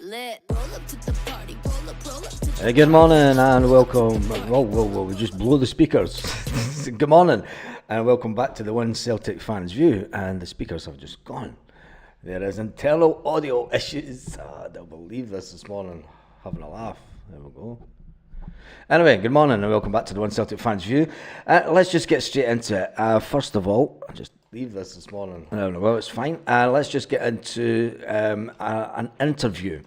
lit. Roll up to the party, roll up to the Good morning and welcome. Whoa, we just blow the speakers. Good morning and welcome back to the One Celtic Fans View. And the speakers have just gone. There is internal audio issues. I don't believe this morning. Having a laugh. There we go. Anyway, good morning and welcome back to the One Celtic Fans View. Let's just get straight into it. First of all, I'll just leave this morning. Well, it's fine. Let's just get into an interview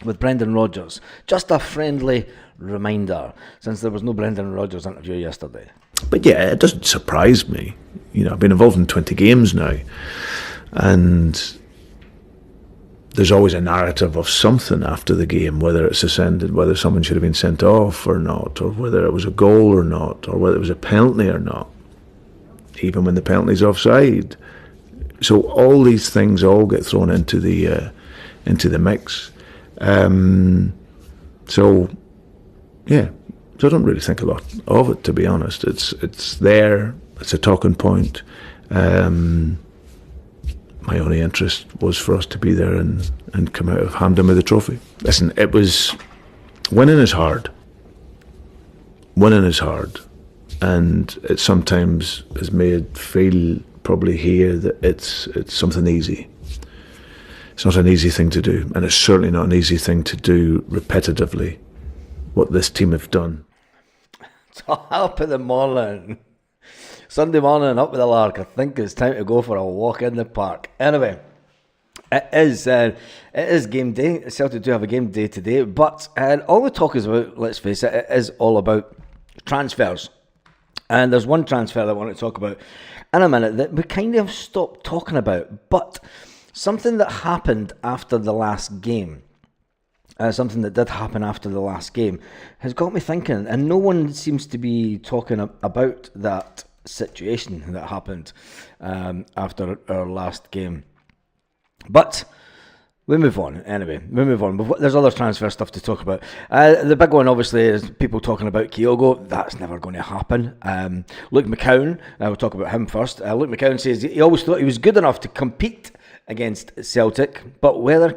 with Brendan Rodgers. Just a friendly reminder, since there was no Brendan Rodgers interview yesterday. But yeah, it doesn't surprise me. You know, I've been involved in 20 games now, and there's always a narrative of something after the game, whether it's ascended, whether someone should have been sent off or not, or whether it was a goal or not, or whether it was a penalty or not, even when the penalty's offside. So all these things all get thrown into the mix. So I don't really think a lot of it, to be honest. It's there, it's a talking point. My only interest was for us to be there and come out of Hampden with the trophy. Listen, winning is hard. Winning is hard. And it sometimes is made feel, probably here, that it's something easy. It's not an easy thing to do, and it's certainly not an easy thing to do repetitively, what this team have done. Top of the morning. Sunday morning, up with the lark. I think it's time to go for a walk in the park. Anyway, it is game day. Celtic do have a game day today, but all the talk is about, let's face it, it is all about transfers. And there's one transfer that I want to talk about in a minute that we kind of stopped talking about, but something that happened after the last game, something that did happen after the last game, has got me thinking, and no one seems to be talking about that situation that happened after our last game. But we move on. Anyway, we move on. There's other transfer stuff to talk about. The big one, obviously, is people talking about Kyogo. That's never going to happen. Luke McCowan, we'll talk about him first. Luke McCowan says he always thought he was good enough to compete against Celtic, but whether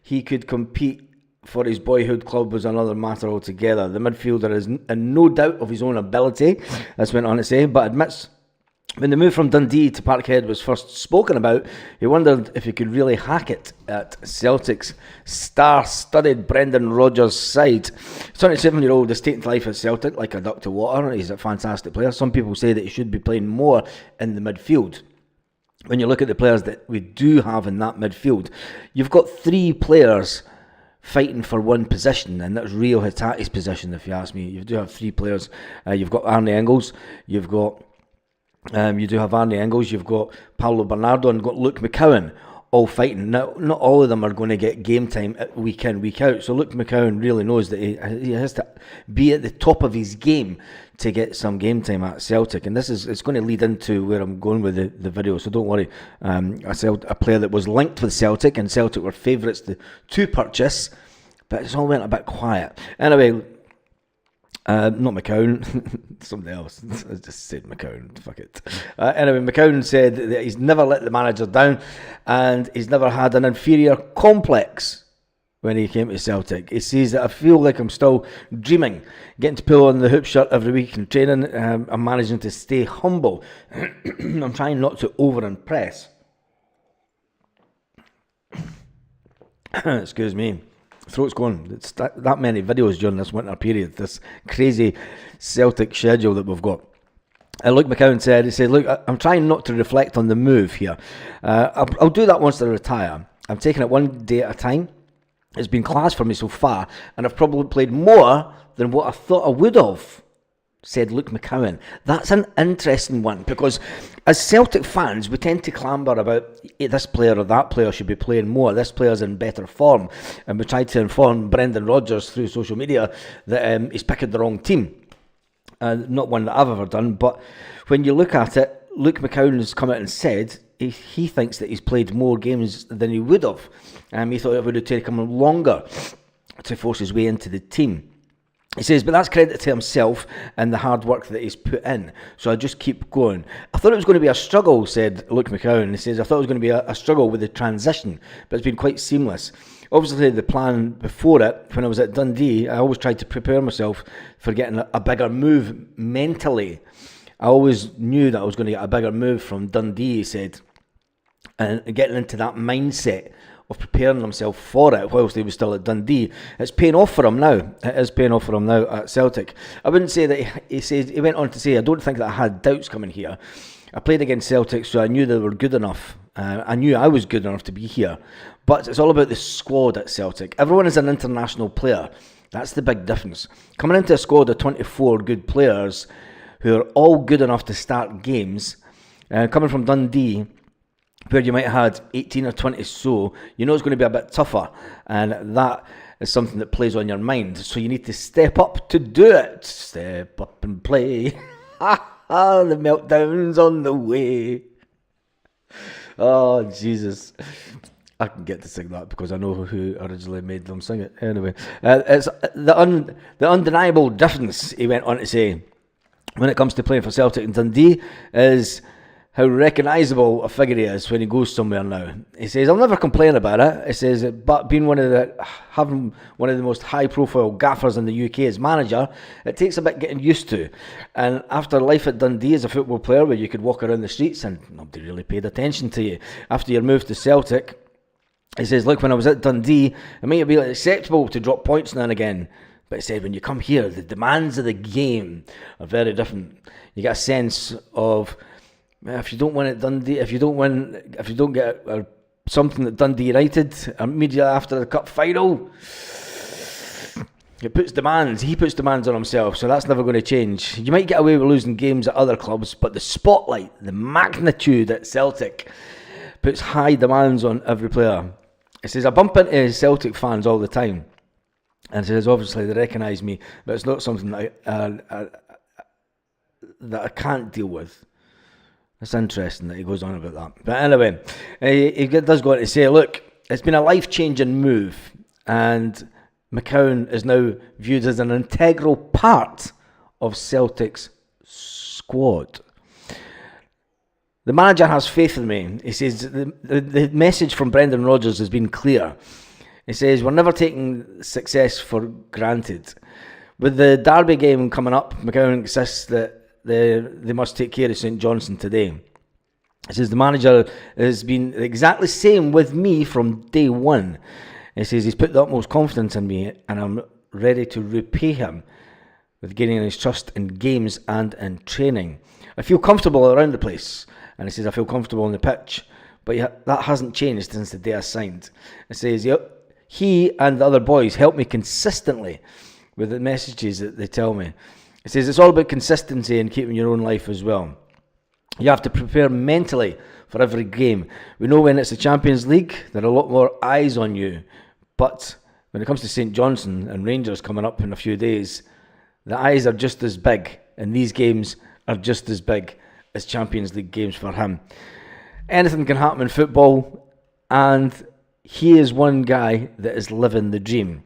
he could compete for his boyhood club was another matter altogether. The midfielder is in no doubt of his own ability, as went on to say, but admits when the move from Dundee to Parkhead was first spoken about, he wondered if he could really hack it at Celtic's star-studded Brendan Rodgers side. 27-year-old is taking to life at Celtic like a duck to water. He's a fantastic player. Some people say that he should be playing more in the midfield. When you look at the players that we do have in that midfield, you've got three players fighting for one position, and that's Rio Hitate's position, if you ask me. You do have three players. You've got Arne Engels, you've got Paulo Bernardo, and got Luke McCowan, all fighting. Now, not all of them are going to get game time week in, week out. So Luke McCowan really knows that he has to be at the top of his game to get some game time at Celtic. And it's going to lead into where I'm going with the video, so don't worry. A player that was linked with Celtic, and Celtic were favourites to purchase, but it's all went a bit quiet. Anyway, not McCowan, something else. I just said McCowan, fuck it. Anyway, McCowan said that he's never let the manager down, and he's never had an inferior complex when he came to Celtic. He says that I feel like I'm still dreaming, getting to pull on the hoop shirt every week in training. I'm managing to stay humble. I'm trying not to over-impress. Excuse me. Throat's going. It's that many videos during this winter period, this crazy Celtic schedule that we've got. Luke McCowan said, look, I'm trying not to reflect on the move here. I'll do that once I retire. I'm taking it one day at a time. It's been class for me so far, and I've probably played more than what I thought I would have, said Luke McCowan. That's an interesting one, because as Celtic fans, we tend to clamber about this player or that player should be playing more, this player's in better form, and we try to inform Brendan Rodgers through social media that he's picking the wrong team. Not one that I've ever done, but when you look at it, Luke McCowan has come out and said he thinks that he's played more games than he would have. He thought it would have taken him longer to force his way into the team. He says, but that's credit to himself and the hard work that he's put in. So I just keep going. I thought it was going to be a struggle, said Luke McCowan. He says, I thought it was going to be a struggle with the transition, but it's been quite seamless. Obviously, the plan before it, when I was at Dundee, I always tried to prepare myself for getting a bigger move mentally. I always knew that I was going to get a bigger move from Dundee, he said, and getting into that mindset of preparing himself for it whilst he was still at Dundee. It's paying off for him now. It is paying off for him now at Celtic. I wouldn't say that he went on to say, I don't think that I had doubts coming here. I played against Celtic, so I knew they were good enough. I knew I was good enough to be here. But it's all about the squad at Celtic. Everyone is an international player. That's the big difference. Coming into a squad of 24 good players who are all good enough to start games, coming from Dundee, where you might have had 18 or 20 so, you know it's going to be a bit tougher, and that is something that plays on your mind, so you need to step up to do it. Step up and play. The meltdown's on the way. Oh, Jesus. I can get to sing that because I know who originally made them sing it. Anyway, it's the undeniable difference, he went on to say, when it comes to playing for Celtic and Dundee, is how recognisable a figure he is when he goes somewhere now. He says, I'll never complain about it. He says, but having one of the most high-profile gaffers in the UK as manager, it takes a bit getting used to. And after life at Dundee as a football player, where you could walk around the streets and nobody really paid attention to you, after your move to Celtic, he says, look, when I was at Dundee, it might be acceptable to drop points now and again. But he said, when you come here, the demands of the game are very different. You get a sense of, if you don't win at Dundee, if you don't get something at Dundee United immediately after the cup final, he puts demands on himself, so that's never going to change. You might get away with losing games at other clubs, but the spotlight, the magnitude at Celtic puts high demands on every player. He says, I bump into Celtic fans all the time, and he says, obviously they recognise me, but it's not something that I can't deal with. It's interesting that he goes on about that. But anyway, he does go on to say, look, it's been a life-changing move, and McCowan is now viewed as an integral part of Celtic's squad. The manager has faith in me. He says the message from Brendan Rodgers has been clear. He says, we're never taking success for granted. With the Derby game coming up, McCowan insists that they must take care of St Johnstone today. He says the manager has been exactly the same with me from day one. He says he's put the utmost confidence in me, and I'm ready to repay him with gaining his trust in games and in training. I feel comfortable around the place, and he says I feel comfortable on the pitch, but that hasn't changed since the day I signed. He says he and the other boys help me consistently with the messages that they tell me. He says it's all about consistency and keeping your own life as well. You have to prepare mentally for every game. We know when it's the Champions League, there are a lot more eyes on you. But when it comes to St Johnstone and Rangers coming up in a few days, the eyes are just as big, and these games are just as big as Champions League games for him. Anything can happen in football, and he is one guy that is living the dream.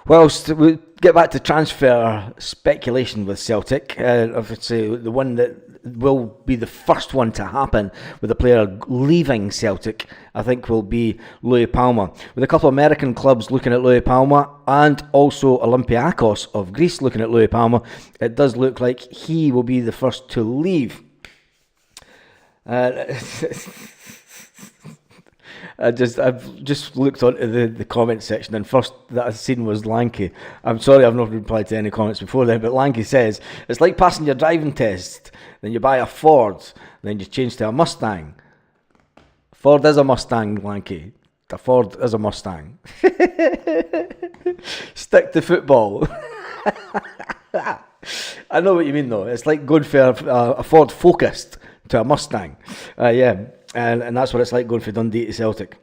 Whilst we get back to transfer speculation with Celtic, obviously the one that will be the first one to happen with a player leaving Celtic, I think, will be Louis Palma. With a couple of American clubs looking at Louis Palma and also Olympiacos of Greece looking at Louis Palma, it does look like he will be the first to leave. I've just looked onto the comment section, and first that I've seen was Lanky. I'm sorry I've not replied to any comments before then, but Lanky says, it's like passing your driving test, then you buy a Ford, then you change to a Mustang. Ford is a Mustang, Lanky. The Ford is a Mustang. Stick to football. I know what you mean though. It's like going for a Ford Focus to a Mustang. Yeah. And that's what it's like going from Dundee to Celtic.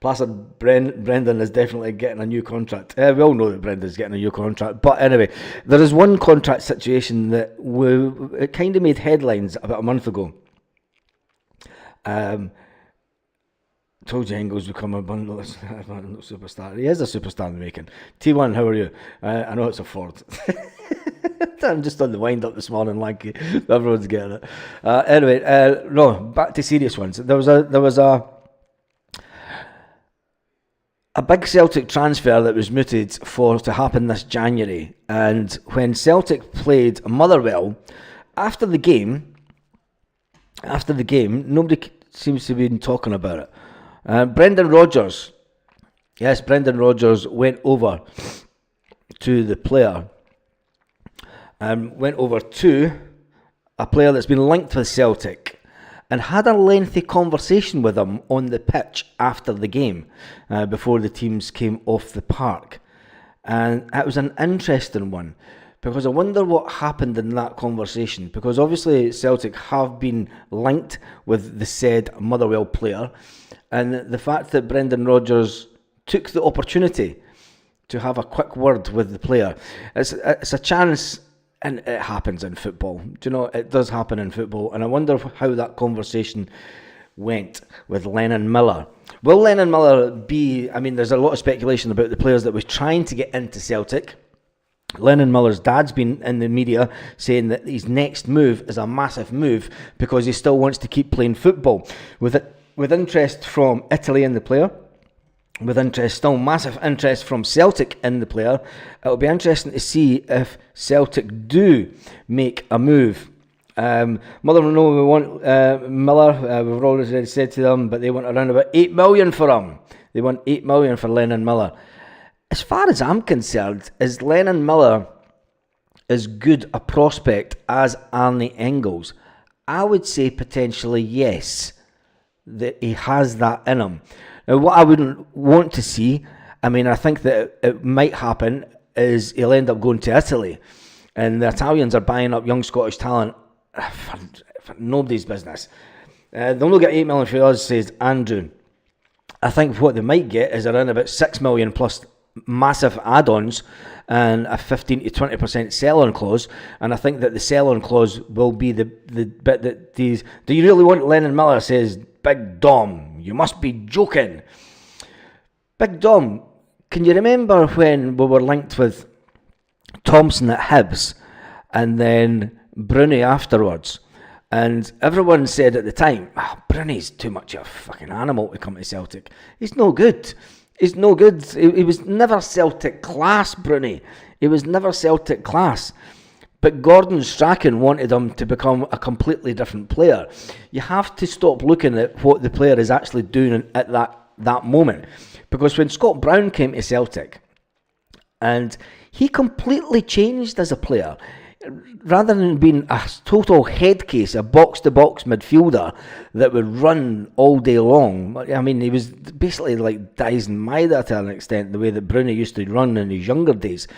Placid Brendan is definitely getting a new contract. We all know that Brendan's getting a new contract. But anyway, there is one contract situation that it kind of made headlines about a month ago. Told you Engels would become a bundle superstar. He is a superstar in the making. T1, how are you? I know it's a Ford. I'm just on the wind up this morning, like everyone's getting it. Anyway, no, back to serious ones. There was a big Celtic transfer that was mooted to happen this January, and when Celtic played Motherwell after the game, nobody seems to have been talking about it. Brendan Rodgers went over to the player, went over to a player that's been linked with Celtic, and had a lengthy conversation with him on the pitch after the game, before the teams came off the park. And it was an interesting one, because I wonder what happened in that conversation, because obviously Celtic have been linked with the said Motherwell player, and the fact that Brendan Rodgers took the opportunity to have a quick word with the player, it's a chance. And it happens in football. Do you know, it does happen in football. And I wonder how that conversation went with Lennon Miller. Will Lennon Miller be... I mean, there's a lot of speculation about the players that was trying to get into Celtic. Lennon Miller's dad's been in the media saying that his next move is a massive move because he still wants to keep playing football. With interest from Italy in the player, with interest, still massive interest from Celtic in the player. It'll be interesting to see if Celtic do make a move. Motherwell, we want Miller. We've already said to them, but they want around about 8 million for him. They want 8 million for Lennon Miller. As far as I'm concerned, is Lennon Miller as good a prospect as Arne Engels? I would say potentially yes, that he has that in him. Now, what I wouldn't want to see, I mean, I think that it might happen, is he'll end up going to Italy. And the Italians are buying up young Scottish talent for nobody's business. They'll not get 8 million for us, says Andrew. I think what they might get is around about 6 million plus massive add-ons and a 15 to 20% sell-on clause. And I think that the sell-on clause will be the bit that these... Do you really want Lennon Miller, says Big Dom? You must be joking. Big Dom, can you remember when we were linked with Thompson at Hibs and then Bruni afterwards? And everyone said at the time, Bruni's too much of a fucking animal to come to Celtic. He's no good. He's no good. He was never Celtic class, Bruni. He was never Celtic class. But Gordon Strachan wanted him to become a completely different player. You have to stop looking at what the player is actually doing at that moment. Because when Scott Brown came to Celtic, and he completely changed as a player, rather than being a total head case, a box-to-box midfielder that would run all day long. I mean, he was basically like Dyson Maida to an extent, the way that Bruni used to run in his younger days.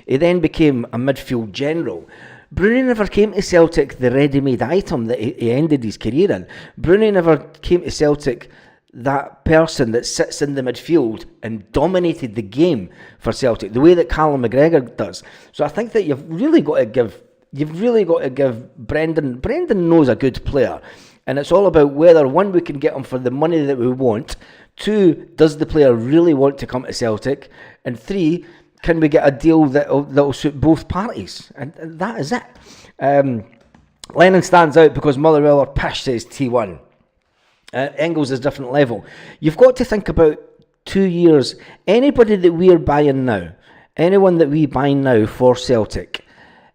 He then became a midfield general. Bruni never came to Celtic the ready-made item that he ended his career in. Bruni never came to Celtic that person that sits in the midfield and dominated the game for Celtic, the way that Callum McGregor does. So I think that you've really got to give Brendan. Brendan knows a good player, and it's all about whether, one, we can get him for the money that we want, two, does the player really want to come to Celtic, and three, can we get a deal that'll suit both parties? And that is it. Lennon stands out because Motherwell are pish, says T1. Engels is different level. You've got to think about 2 years. Anybody that we're buying now, anyone that we buy now for Celtic,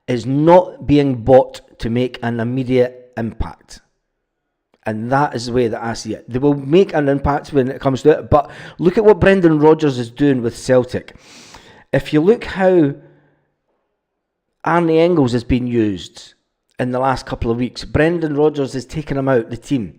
is not being bought to make an immediate impact. And that is the way that I see it. They will make an impact when it comes to it, but look at what Brendan Rodgers is doing with Celtic. If you look how Arne Engels has been used in the last couple of weeks, Brendan Rodgers has taken him out the team.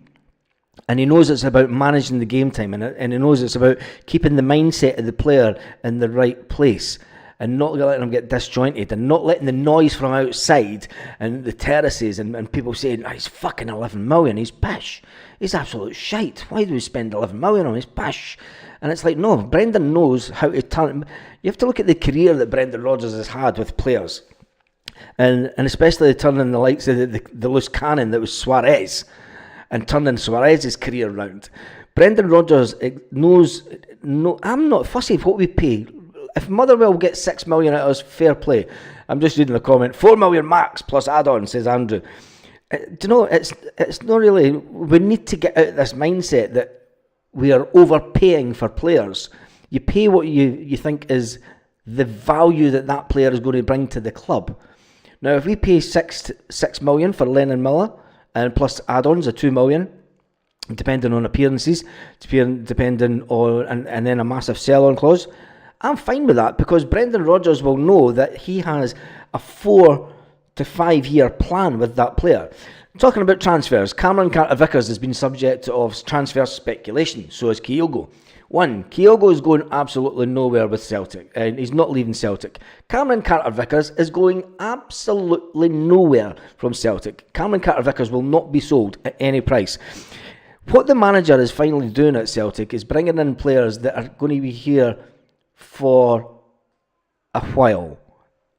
And he knows it's about managing the game time, and he knows it's about keeping the mindset of the player in the right place and not letting him get disjointed and not letting the noise from outside and the terraces and people saying, he's fucking 11 million, he's pish. He's absolute shite. Why do we spend 11 million on his pish? And it's like, no, Brendan knows how to turn. You have to look at the career that Brendan Rodgers has had with players. And especially turning the likes of the loose cannon that was Suarez, and turning Suarez's career round. Brendan Rodgers knows. No, I'm not fussy what we pay. If Motherwell get 6 million out of us, fair play. I'm just reading the comment. 4 million max plus add-on, says Andrew. Do you know, it's not really. We need to get out of this mindset that we are overpaying for players. You pay what you think is the value that player is going to bring to the club. Now, if we pay 6 million for Lennon Miller and plus add-ons of 2 million, depending on appearances, depending on and then a massive sell-on clause, I'm fine with that because Brendan Rodgers will know that he has a 4 to 5 year plan with that player. Talking about transfers, Cameron Carter-Vickers has been subject of transfer speculation, so is Kyogo. Kyogo is going absolutely nowhere with Celtic, and he's not leaving Celtic. Cameron Carter-Vickers is going absolutely nowhere from Celtic. Cameron Carter-Vickers will not be sold at any price. What the manager is finally doing at Celtic is bringing in players that are going to be here for a while.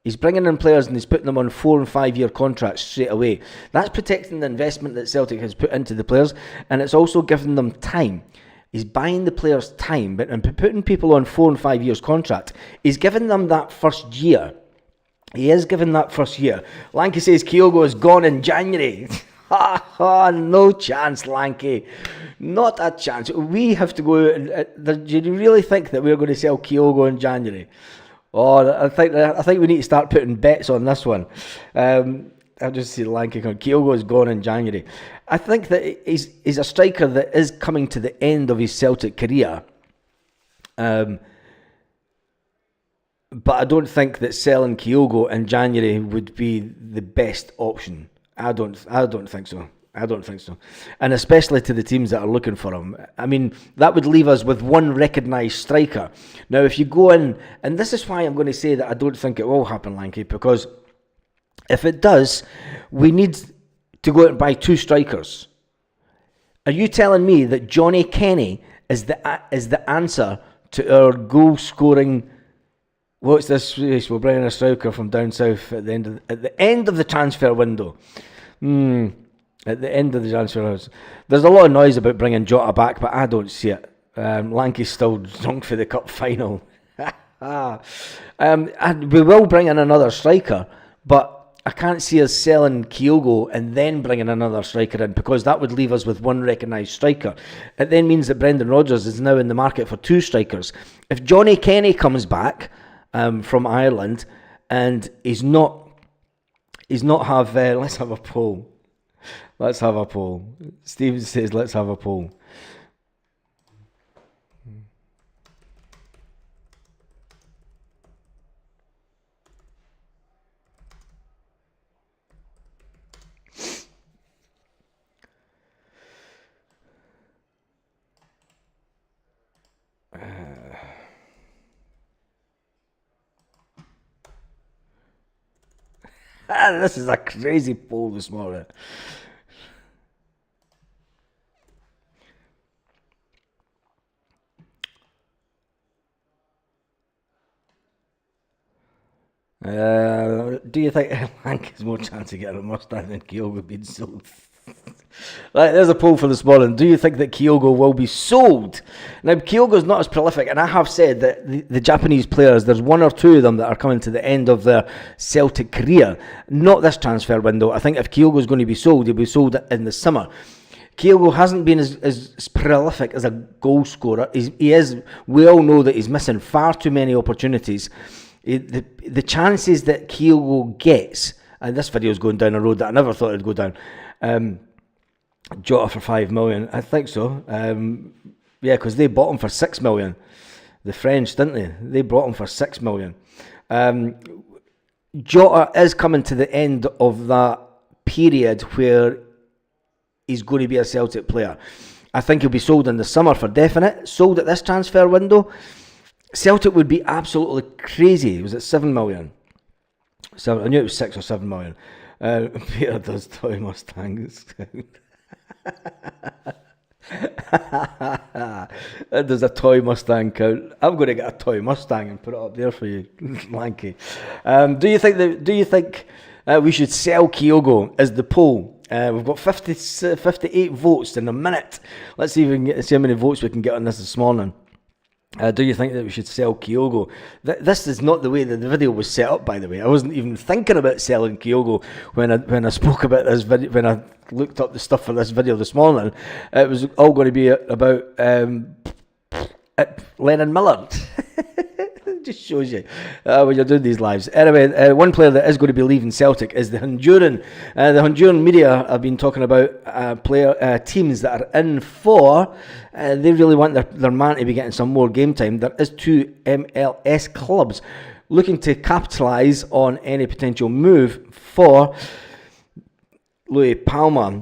He's bringing in players and he's putting them on 4 and 5 year contracts straight away. That's protecting the investment that Celtic has put into the players, and it's also giving them time. He's buying the players time, but putting people on 4 and 5 years contract, he's giving them that first year. He is giving that first year. Lanky says Kyogo is gone in January. No chance, Lanky. Not a chance. We have to go. Do you really think that we're going to sell Kyogo in January? Oh, I think we need to start putting bets on this one. I'll just see Lanky come. Kyogo is gone in January. I think that he's a striker that is coming to the end of his Celtic career. But I don't think that selling Kyogo in January would be the best option. I don't think so. I don't think so. And especially to the teams that are looking for him. I mean, that would leave us with one recognised striker. Now, if you go in, and this is why I'm going to say that I don't think it will happen, Lanky, because if it does, we need to go out and buy 2 strikers. Are you telling me that Johnny Kenny is the answer to our goal-scoring? What's this race? We're bringing a striker from down south at the end of the transfer window. At the end of the transfer house. There's a lot of noise about bringing Jota back, but I don't see it. Lanky's still drunk for the cup final. And we will bring in another striker, but I can't see us selling Kyogo and then bringing another striker in, because that would leave us with one recognised striker. It then means that Brendan Rodgers is now in the market for 2 strikers. If Johnny Kenny comes back from Ireland and he's not have let's have a poll. Let's have a poll. Steven says let's have a poll. This is a crazy poll this morning. Do you think Lank has more chance of getting a Mustang than Kyogo being sold? Right, there's a poll for this morning. Do you think that Kyogo will be sold? Now, Kyogo's not as prolific, and I have said that the Japanese players, there's 1 or 2 of them that are coming to the end of their Celtic career. Not this transfer window. I think if Kyogo's going to be sold, he'll be sold in the summer. Kyogo hasn't been as prolific as a goal scorer. We all know that he's missing far too many opportunities. The chances that Kyogo gets, and this video is going down a road that I never thought it'd go down. Jota for 5 million, I think so. Yeah, because they bought him for 6 million. The French, didn't they? They bought him for 6 million. Jota is coming to the end of that period where he's going to be a Celtic player. I think he'll be sold in the summer for definite. Sold at this transfer window. Celtic would be absolutely crazy. Was it 7 million? I knew it was 6 or 7 million. Peter does toy Mustangs. There's a toy Mustang count. I'm going to get a toy Mustang and put it up there for you, Lanky. Do you think we should sell Kyogo? Is the poll. We've got 58 votes in a minute. Let's see if we can see how many votes we can get on this morning. Do you think that we should sell Kyogo? This is not the way that the video was set up, by the way. I wasn't even thinking about selling Kyogo when I spoke about this video, when I looked up the stuff for this video this morning. It was all going to be about Lennon Miller. It just shows you when you're doing these lives. Anyway, one player that is going to be leaving Celtic is the Honduran. The Honduran media have been talking about teams that are in for. They really want their man to be getting some more game time. There is 2 MLS clubs looking to capitalise on any potential move for Louis Palma.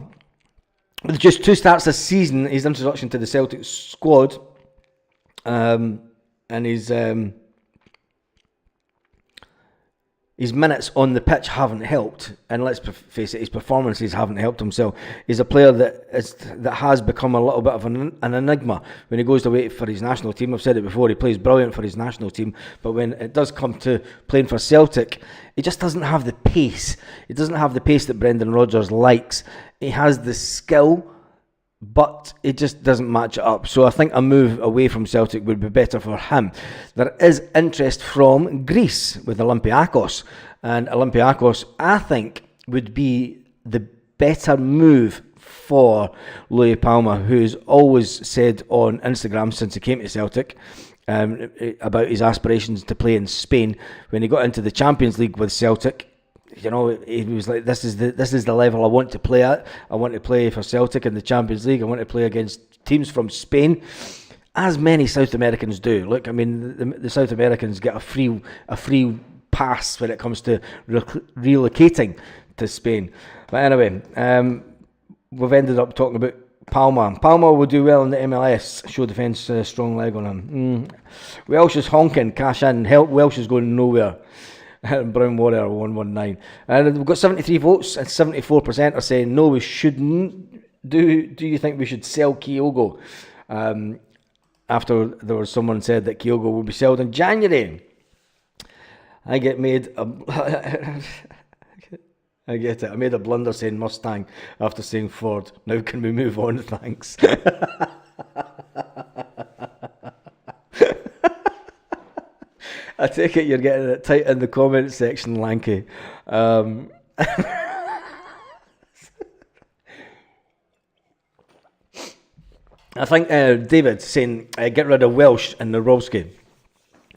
With just 2 starts this season, his introduction to the Celtic squad, and his minutes on the pitch haven't helped, and let's face it, his performances haven't helped himself. He's a player that has become a little bit of an enigma when he goes away for his national team. I've said it before, he plays brilliant for his national team, but when it does come to playing for Celtic, he just doesn't have the pace. He doesn't have the pace that Brendan Rodgers likes. He has the skill, but it just doesn't match it up. So I think a move away from Celtic would be better for him. There is interest from Greece with Olympiacos, and Olympiacos, I think, would be the better move for Louis Palma, who's always said on Instagram since he came to Celtic about his aspirations to play in Spain. When he got into the Champions League with Celtic, you know, he was like, this is the level I want to play at. I want to play for Celtic in the Champions League. I want to play against teams from Spain, as many South Americans do. Look, I mean, the South Americans get a free pass when it comes to relocating to Spain. But anyway, we've ended up talking about Palma. Palma will do well in the MLS. Show defence strong leg on him. Welsh is honking, cash in. Help, Welsh is going nowhere. Brown Warrior 119. And we've got 73 votes, and 74% are saying no, we shouldn't. Do you think we should sell Kyogo? After there was someone said that Kyogo will be sold in January. I made a blunder saying Mustang after saying Ford. Now can we move on? Thanks. I take it you're getting it tight in the comment section, Lanky. I think David saying get rid of Welsh and Narowski,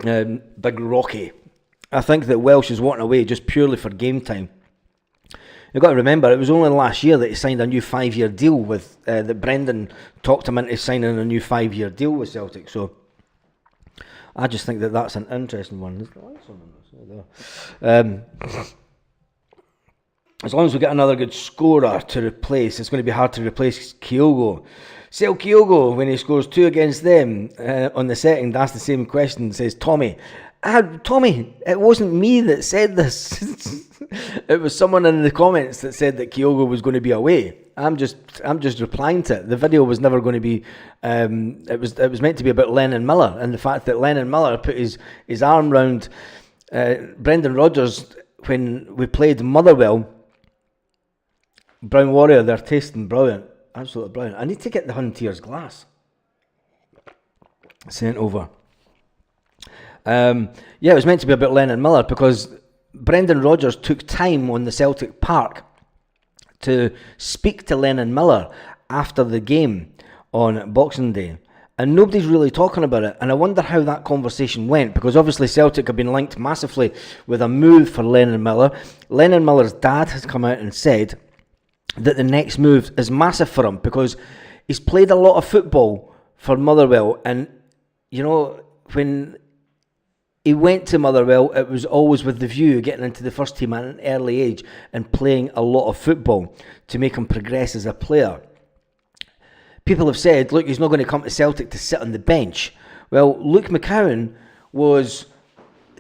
Big Rocky. I think that Welsh is wanting away just purely for game time. You've got to remember, it was only last year that he signed a new 5-year deal with that Brendan talked him into signing a new 5-year deal with Celtic. So I just think that that's an interesting one. As long as we get another good scorer to replace, it's going to be hard to replace Kyogo. Sell Kyogo when he scores 2 against them on the second. That's the same question, says Tommy. Tommy, it wasn't me that said this. It was someone in the comments that said that Kyogo was going to be away. I'm just replying to it. The video was never going to be. It was meant to be about Lennon Miller, and the fact that Lennon Miller put his arm round Brendan Rodgers when we played Motherwell. Brown Warrior, they're tasting brilliant, absolutely brilliant. I need to get the Hunter's glass sent over. It was meant to be about Lennon Miller because Brendan Rodgers took time on the Celtic Park to speak to Lennon Miller after the game on Boxing Day, and nobody's really talking about it. And I wonder how that conversation went, because obviously Celtic have been linked massively with a move for Lennon Miller. Lennon Miller's dad has come out and said that the next move is massive for him because he's played a lot of football for Motherwell, and you know, when he went to Motherwell, it was always with the view of getting into the first team at an early age and playing a lot of football to make him progress as a player. People have said, look, he's not going to come to Celtic to sit on the bench. Well, Luke McCowan was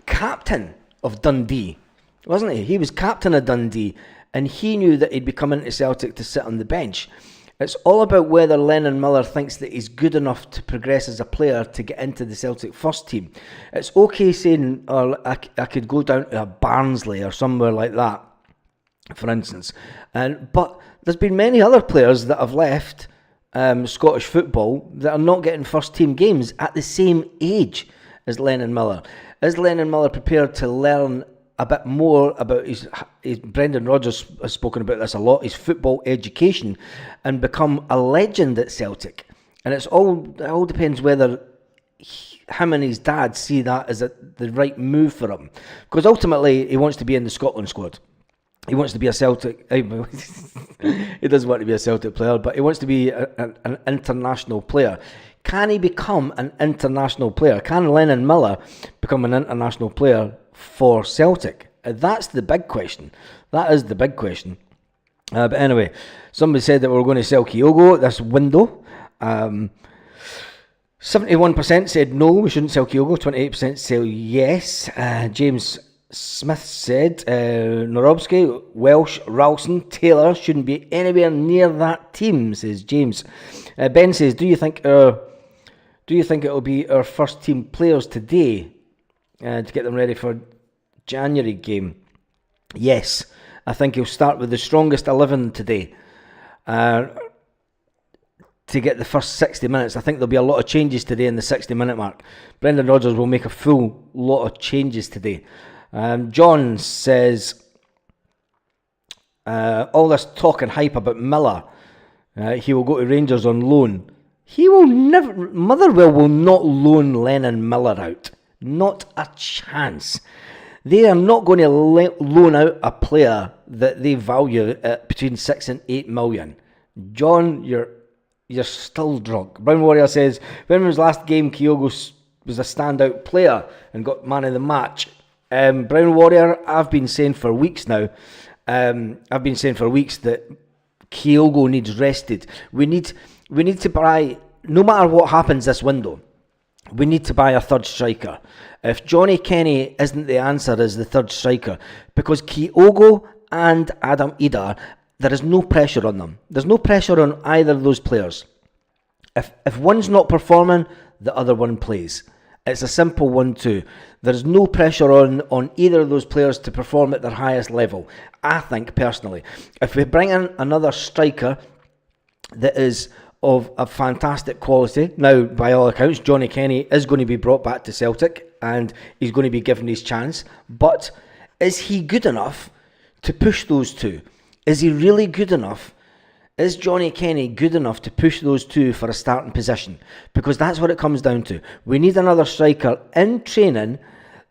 captain of Dundee, wasn't he? He was captain of Dundee, and he knew that he'd be coming to Celtic to sit on the bench. It's all about whether Lennon Miller thinks that he's good enough to progress as a player to get into the Celtic first team. It's okay saying, I could go down to a Barnsley or somewhere like that, for instance. But there's been many other players that have left Scottish football that are not getting first team games at the same age as Lennon Miller. Is Lennon Miller prepared to learn a bit more about his Brendan Rodgers has spoken about this a lot, his football education, and become a legend at Celtic? And it all depends whether him and his dad see that as the right move for him. Because ultimately, he wants to be in the Scotland squad. He wants to be a Celtic. He doesn't want to be a Celtic player, but he wants to be an international player. Can he become an international player? Can Lennon Miller become an international player for Celtic? That's the big question. That is the big question. But anyway, somebody said that we were going to sell Kyogo this window. 71% said no, we shouldn't sell Kyogo. 28% say yes. James Smith said Norobski, Welsh, Ralston, Taylor shouldn't be anywhere near that team, says James. Ben says, do you think it'll be our first team players today to get them ready for January game? Yes, I think he'll start with the strongest 11 today to get the first 60 minutes. I think there'll be a lot of changes today in the 60-minute mark. Brendan Rodgers will make a full lot of changes today. John says, all this talk and hype about Miller, he will go to Rangers on loan. He will never, Motherwell will not loan Lennon Miller out. Not a chance. They are not going to loan out a player that they value at between 6 and 8 million. John, you're still drunk. Brown Warrior says, when was last game Kyogo was a standout player and got man of the match? Brown Warrior, I've been saying for weeks now, that Kyogo needs rested. We need to buy, no matter what happens this window, we need to buy a third striker. If Johnny Kenny isn't the answer as the third striker, because Kyogo and Adam Ida, there is no pressure on them. There's no pressure on either of those players. If one's not performing, the other one plays. It's a simple 1-2. There's no pressure on either of those players to perform at their highest level, I think, personally. If we bring in another striker that is of a fantastic quality, now, by all accounts, Johnny Kenny is going to be brought back to Celtic and he's going to be given his chance. But is he good enough to push those two? Is he really good enough? Is Johnny Kenny good enough to push those two for a starting position? Because that's what it comes down to. We need another striker in training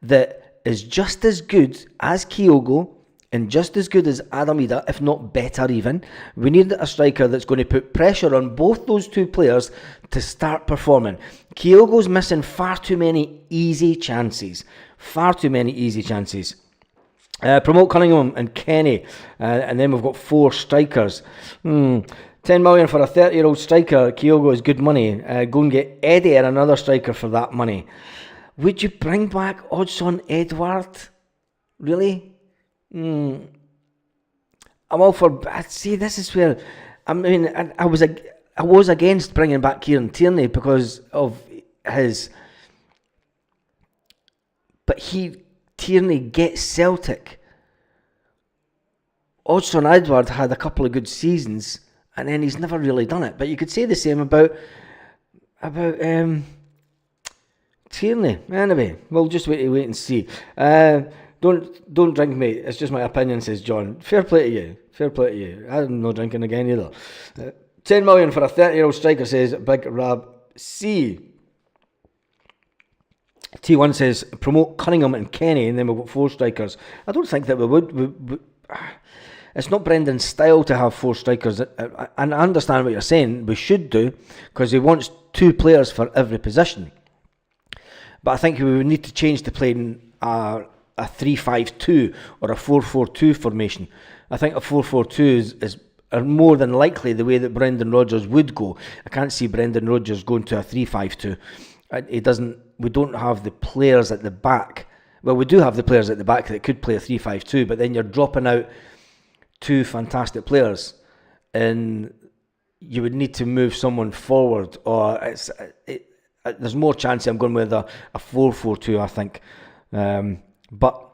that is just as good as Kyogo and just as good as Adam Ida, if not better even. We need a striker that's going to put pressure on both those two players to start performing. Kyogo's missing far too many easy chances. Promote Cunningham and Kenny, and then we've got 4 strikers. 10 million for a 30-year-old striker. Kyogo is good money. Go and get Eddie and another striker for that money. Would you bring back Odsonne Edouard? Really? I'm all for. See, this is where I mean I was against bringing back Kieran Tierney because of his. But Tierney gets Celtic. Odsonne Edouard had a couple of good seasons and then he's never really done it. But you could say the same about Tierney. Anyway, we'll just wait and see. Don't drink, mate. It's just my opinion, says John. Fair play to you. I'm not drinking again either. 10 million for a 30-year-old striker, says Big Rab C. T1 says promote Cunningham and Kenny, and then we've got 4 strikers. I don't think that we would. It's not Brendan's style to have 4 strikers, and I understand what you're saying. We should do, because he wants 2 players for every position. But I think we would need to change to playing a 3-5-2 or a 4-4-2 formation. I think a 4-4-2 is more than likely the way that Brendan Rodgers would go. I can't see Brendan Rodgers going to a 3-5-2. We don't have the players at the back. Well, we do have the players at the back that could play a 3-5-2, but then you're dropping out 2 fantastic players, and you would need to move someone forward, or there's more chance I'm going with a 4-4-2, I think. But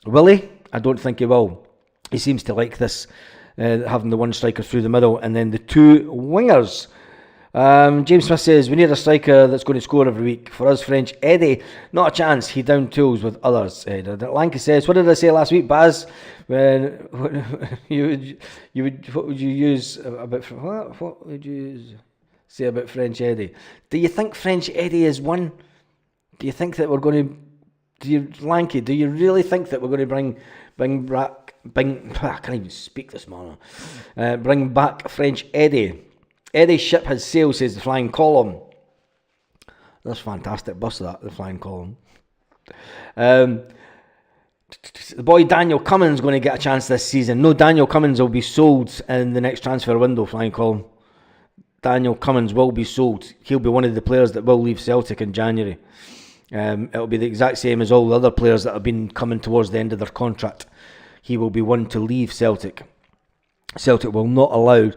Willie, I don't think he will. He seems to like this having the one striker through the middle and then the two wingers. James Smith says, we need a striker that's going to score every week. For us French, Eddie, not a chance. He down tools with others. Lanky says, what did I say last week, Baz? When you would what would you use about what would you say about French Eddie? Do you think French Eddie is one? Do you think that we're going to, Lanky, do you really think that we're going to bring back I can't even speak this morning. Bring back French Eddie? Eddie's ship has sailed, says the Flying Column. That's fantastic bus, that, the Flying Column. The boy Daniel Cummins going to get a chance this season. No, Daniel Cummins will be sold in the next transfer window, Flying Column. Daniel Cummins will be sold. He'll be one of the players that will leave Celtic in January. It'll be the exact same as all the other players that have been coming towards the end of their contract. He will be one to leave Celtic. Celtic will not allow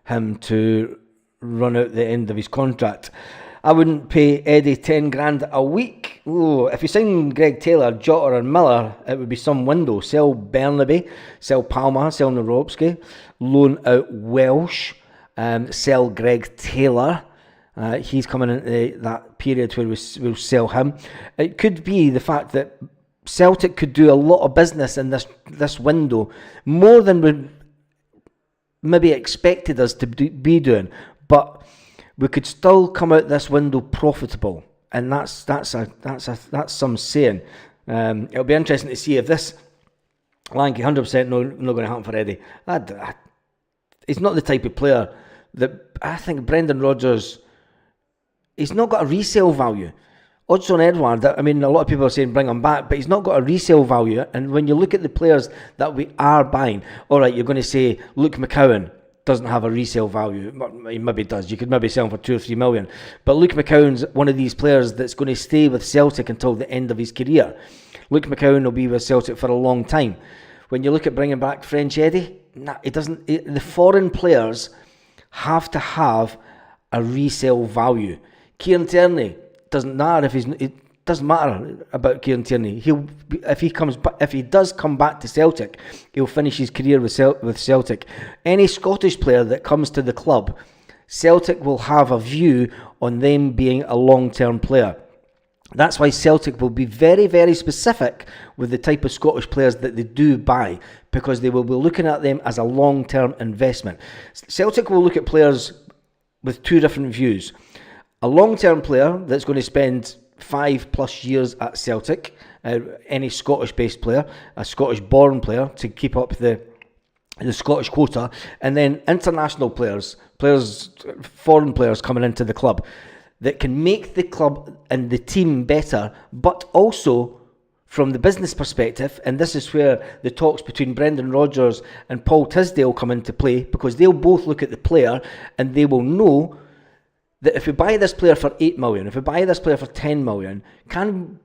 him to run out the end of his contract. I wouldn't pay Eddie 10 grand a week. Ooh, if you sign Greg Taylor, Jota and Miller, it would be some window. Sell Bernabe, sell Palma, sell Naropski, loan out Welsh, sell Greg Taylor. He's coming into that period where we'll sell him. It could be the fact that Celtic could do a lot of business in this window, more than we maybe expected us to be doing, but we could still come out this window profitable, and that's some saying. It'll be interesting to see if this Lanky 100% not going to happen for Eddie. He's not the type of player that I think Brendan Rodgers. He's not got a resale value. Odsonne Edouard, I mean, a lot of people are saying bring him back, but he's not got a resale value. And when you look at the players that we are buying, all right, you're going to say Luke McCowan doesn't have a resale value. He maybe does. You could maybe sell him for 2 or 3 million. But Luke McCowan's one of these players that's going to stay with Celtic until the end of his career. Luke McCowan will be with Celtic for a long time. When you look at bringing back French Eddie, it doesn't. The foreign players have to have a resale value. Kieran Tierney doesn't matter it doesn't matter about Kieran Tierney. If he does come back to Celtic, he'll finish his career with Celtic. Any Scottish player that comes to the club, Celtic will have a view on them being a long-term player. That's why Celtic will be very, very specific with the type of Scottish players that they do buy, because they will be looking at them as a long-term investment. Celtic will look at players with two different views. A long-term player that's going to spend 5+ years at Celtic, any Scottish-based player, a Scottish-born player to keep up the Scottish quota, and then international players, foreign players coming into the club that can make the club and the team better, but also from the business perspective, and this is where the talks between Brendan Rodgers and Paul Tisdale come into play, because they'll both look at the player and they will know that if we buy this player for 8 million, if we buy this player for 10 million, can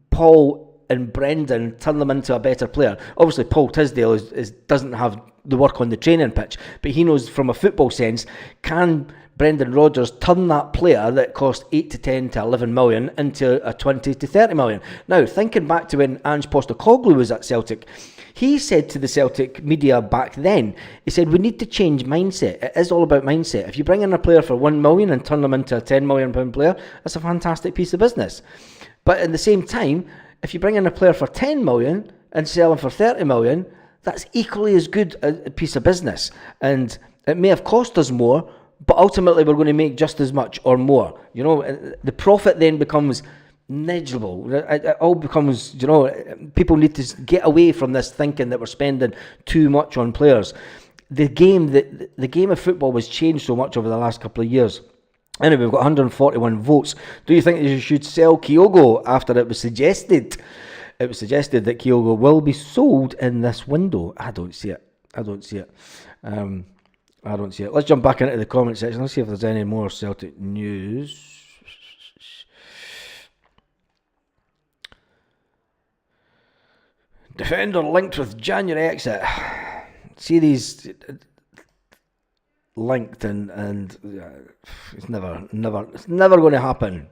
Paul and Brendan turn them into a better player? Obviously, Paul Tisdale doesn't have the work on the training pitch, but he knows from a football sense, can Brendan Rodgers turn that player that cost 8 to 10 to 11 million into a 20 to 30 million? Now, thinking back to when Ange Postecoglou was at Celtic, he said to the Celtic media back then, he said, we need to change mindset. It is all about mindset. If you bring in a player for 1 million and turn them into a 10 million pound player, that's a fantastic piece of business. But at the same time, if you bring in a player for 10 million and sell him for 30 million, that's equally as good a piece of business. And it may have cost us more, but ultimately we're going to make just as much or more. You know, the profit then becomes negligible. It all becomes, you know, people need to get away from this thinking that we're spending too much on players. The game of football was changed so much over the last couple of years. Anyway, we've got 141 votes. Do you think you should sell Kyogo after it was suggested? It was suggested that Kyogo will be sold in this window. I don't see it. I don't see it. Let's jump back into the comment section. Let's see if there's any more Celtic news. Defender linked with January exit. See these linked and it's never going to happen.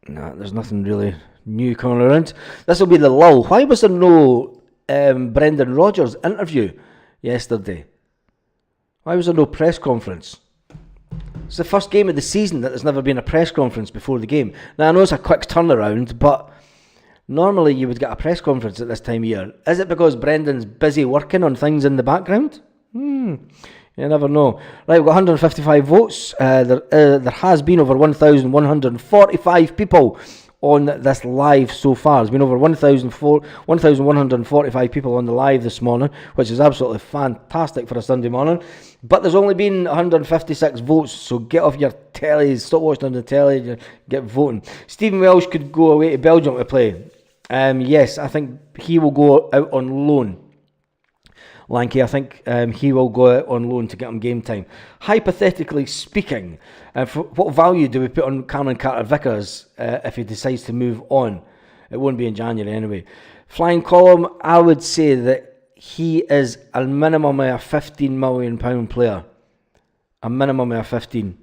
Nah, there's nothing really new coming around. This will be the lull. Why was there no Brendan Rodgers interview yesterday? Why was there no press conference? It's the first game of the season that there's never been a press conference before the game. Now, I know it's a quick turnaround, but normally you would get a press conference at this time of year. Is it because Brendan's busy working on things in the background? You never know. Right, we've got 155 votes. There has been over 1,145 people on this live so far. There's been over 1,145 people on the live this morning, which is absolutely fantastic for a Sunday morning. But there's only been 156 votes, so get off your tellies, stop watching on the telly, get voting. Stephen Welsh could go away to Belgium to play. Yes, I think he will go out on loan. Lanky, I think he will go out on loan to get him game time. Hypothetically speaking, what value do we put on Cameron Carter-Vickers if he decides to move on? It won't be in January anyway. Flying column, I would say that he is a minimum of a £15 million player. A minimum of a 15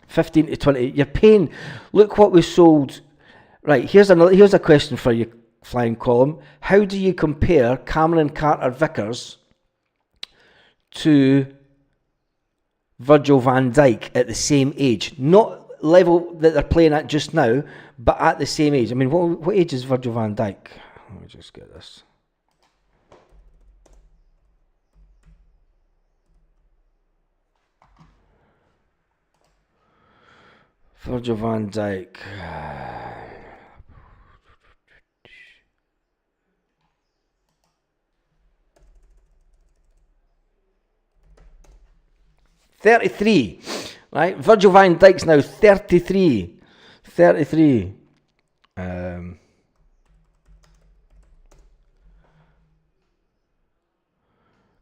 to 20. You're paying. Look what we sold. Right, here's a question for you, Flying column. How do you compare Cameron Carter-Vickers to Virgil van Dijk at the same age? Not level that they're playing at just now, but at the same age. I mean, what age is Virgil van Dijk? Let me just get this. Virgil van Dijk. 33, right? Virgil van Dijk's now 33.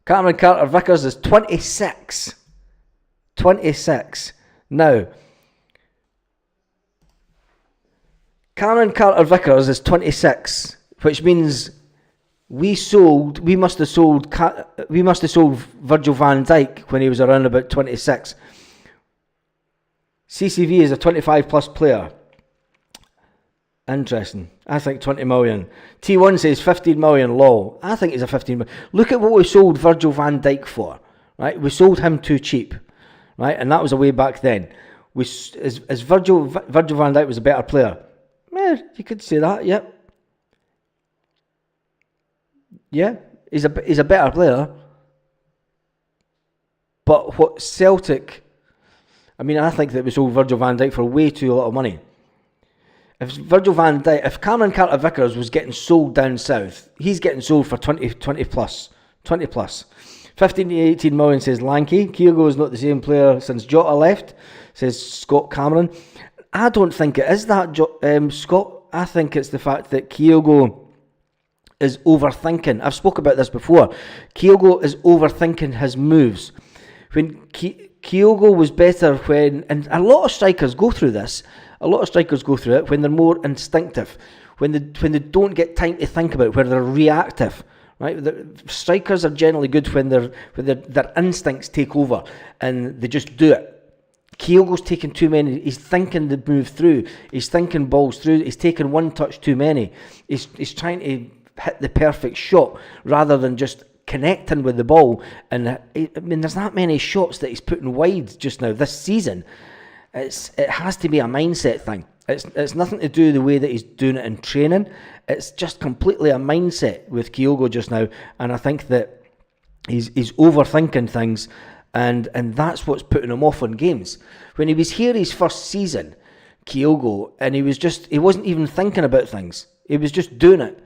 Cameron Carter-Vickers is 26. Now, Cameron Carter-Vickers is 26, which means we must have sold Virgil van Dijk when he was around about 26. CCV is a 25 plus player. Interesting. I think 20 million. T1 says 15 million lol. I think he's a 15 million. Look at what we sold Virgil van Dijk for. Right? We sold him too cheap. Right? And that was a way back then. Virgil van Dijk was a better player. Yeah, you could say that, yep. Yeah, he's a better player. But what Celtic... I mean, I think that we sold Virgil van Dijk for way too little money. If Cameron Carter-Vickers was getting sold down south, he's getting sold for 20 plus. 15 to 18 million, says Lanky. Kyogo is not the same player since Jota left, says Scott Cameron. I don't think it is that, Scott. I think it's the fact that Kyogo is overthinking. I've spoke about this before. Kyogo is overthinking his moves. When Kyogo was better and a lot of strikers go through this. A lot of strikers go through it when they're more instinctive, when they don't get time to think about it, where they're reactive. Right, strikers are generally good when their instincts take over and they just do it. Kyogo's taking too many. He's thinking the move through. He's thinking balls through. He's taking one touch too many. He's trying to hit the perfect shot rather than just connecting with the ball. And I mean, there's that many shots that he's putting wide just now this season. It has to be a mindset thing. It's nothing to do with the way that he's doing it in training. It's just completely a mindset with Kyogo just now. And I think that he's overthinking things. And that's what's putting him off on games. When he was here his first season, Kyogo, and he wasn't even thinking about things. He was just doing it.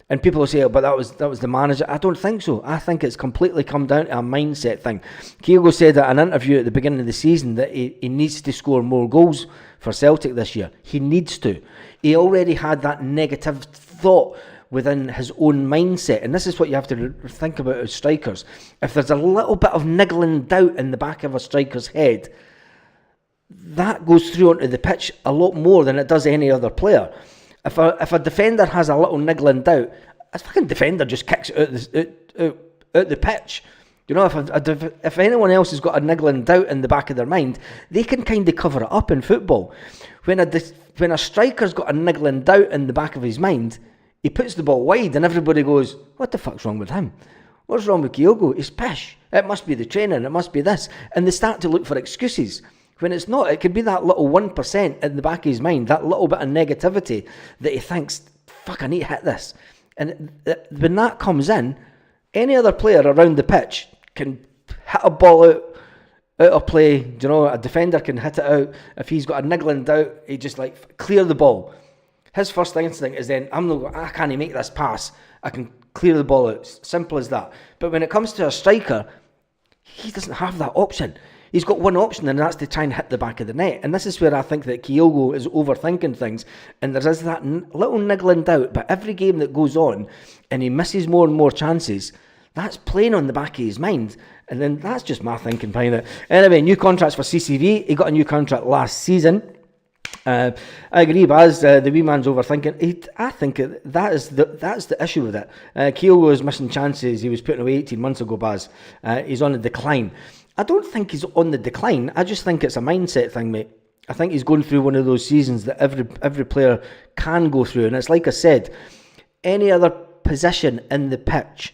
And people will say, oh, but that was the manager. I don't think so. I think it's completely come down to a mindset thing. Kyogo said at an interview at the beginning of the season that he needs to score more goals for Celtic this year. He needs to. He already had that negative thought within his own mindset. And this is what you have to think about as strikers. If there's a little bit of niggling doubt in the back of a striker's head, that goes through onto the pitch a lot more than it does any other player. If a defender has a little niggling doubt, a fucking defender just kicks it out the pitch. You know, if anyone else has got a niggling doubt in the back of their mind, they can kind of cover it up in football. When a striker's got a niggling doubt in the back of his mind, he puts the ball wide and everybody goes, what the fuck's wrong with him? What's wrong with Kyogo? He's pish. It must be the training. It must be this. And they start to look for excuses. When it's not, it could be that little 1% in the back of his mind, that little bit of negativity that he thinks, fuck, I need to hit this. And when that comes in, any other player around the pitch can hit a ball out of play. Do you know, a defender can hit it out. If he's got a niggling doubt, he just clear the ball. His first instinct is then, I can't make this pass. I can clear the ball out. Simple as that. But when it comes to a striker, he doesn't have that option. He's got one option, and that's to try and hit the back of the net. And this is where I think that Kyogo is overthinking things. And there is that little niggling doubt. But every game that goes on, and he misses more and more chances, that's playing on the back of his mind. And then that's just my thinking behind it. Anyway, new contracts for CCV. He got a new contract last season. I agree, Baz. The wee man's overthinking. I think that's the issue with it. Kyogo is missing chances. He was putting away 18 months ago, Baz. He's on a decline. I don't think he's on the decline. I just think it's a mindset thing, mate. I think he's going through one of those seasons that every player can go through. And it's like I said, any other position in the pitch,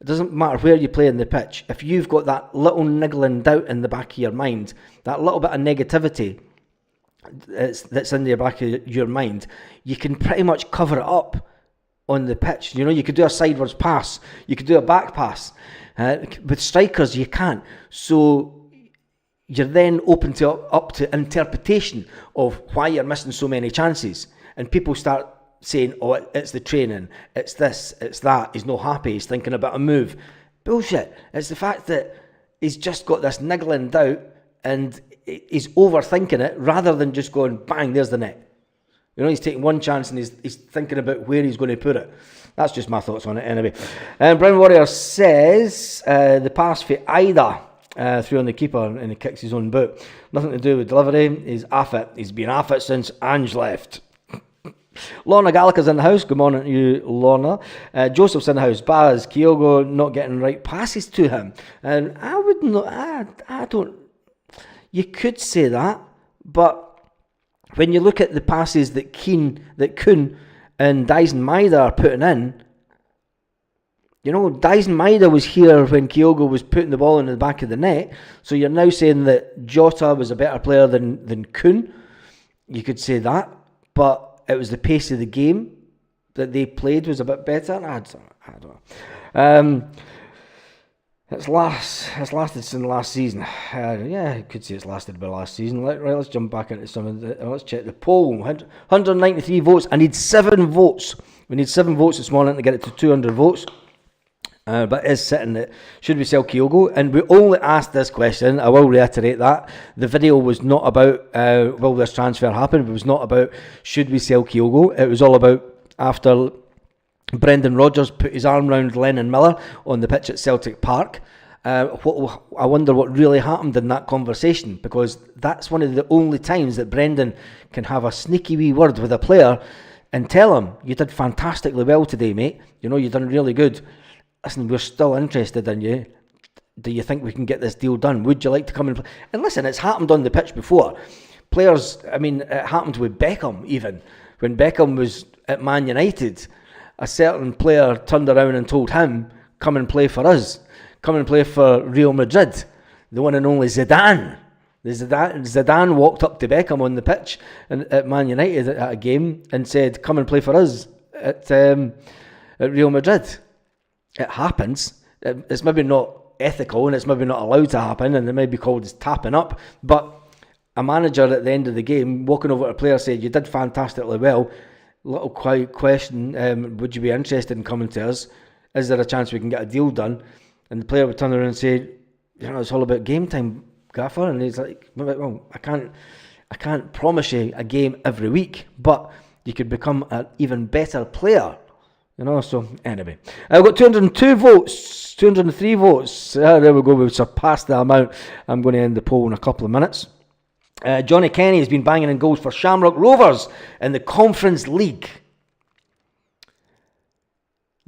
it doesn't matter where you play in the pitch, if you've got that little niggling doubt in the back of your mind, that little bit of negativity that's in the back of your mind, you can pretty much cover it up on the pitch. You know, you could do a sideways pass, you could do a back pass. With strikers, you can't. So you're then open up to interpretation of why you're missing so many chances. And people start saying, oh, it's the training, it's this, it's that, he's not happy, he's thinking about a move. Bullshit. It's the fact that he's just got this niggling doubt and he's overthinking it rather than just going, bang, there's the net. You know, he's taking one chance and he's thinking about where he's going to put it. That's just my thoughts on it anyway. Brown Warrior says the pass for Ida through on the keeper and he kicks his own boot. Nothing to do with delivery. He's off it. He's been off it since Ange left. Lorna Gallagher's in the house. Good morning to you, Lorna. Joseph's in the house. Baz, Kyogo not getting right passes to him. And I would not, I don't, you could say that, but when you look at the passes that Kuhn and Dyson Maeda are putting in, you know, Dyson Maeda was here when Kyogo was putting the ball in the back of the net. So you're now saying that Jota was a better player than Kuhn. You could say that, but it was the pace of the game that they played was a bit better. I don't know. It's lasted since last season. Yeah, I could say it's lasted about last season. Let's jump back into some of the. Let's check the poll. 193 votes. I need 7 votes. We need 7 votes this morning to get it to 200 votes. But it is sitting at, should we sell Kyogo? And we only asked this question. I will reiterate that. The video was not about will this transfer happen. It was not about should we sell Kyogo. It was all about after Brendan Rodgers put his arm round Lennon Miller on the pitch at Celtic Park. I wonder what really happened in that conversation, because that's one of the only times that Brendan can have a sneaky wee word with a player and tell him, you did fantastically well today, mate. You know, you've done really good. Listen, we're still interested in you. Do you think we can get this deal done? Would you like to come and play? And listen, it's happened on the pitch before. Players, I mean, it happened with Beckham even. When Beckham was at Man United, a certain player turned around and told him, come and play for us. Come and play for Real Madrid. The one and only Zidane. Zidane walked up to Beckham on the pitch at Man United at a game and said, come and play for us at Real Madrid. It happens. It's maybe not ethical and it's maybe not allowed to happen, and it may be called as tapping up, but a manager at the end of the game walking over to a player said, you did fantastically well. Little quiet question, would you be interested in coming to us? Is there a chance we can get a deal done? And the player would turn around and say, you know, it's all about game time, Gaffer. And he's like, well, I can't promise you a game every week, but you could become an even better player. You know, so anyway. I've got 202 votes, 203 votes. There we go, we've surpassed the amount. I'm going to end the poll in a couple of minutes. Johnny Kenny has been banging in goals for Shamrock Rovers in the Conference League.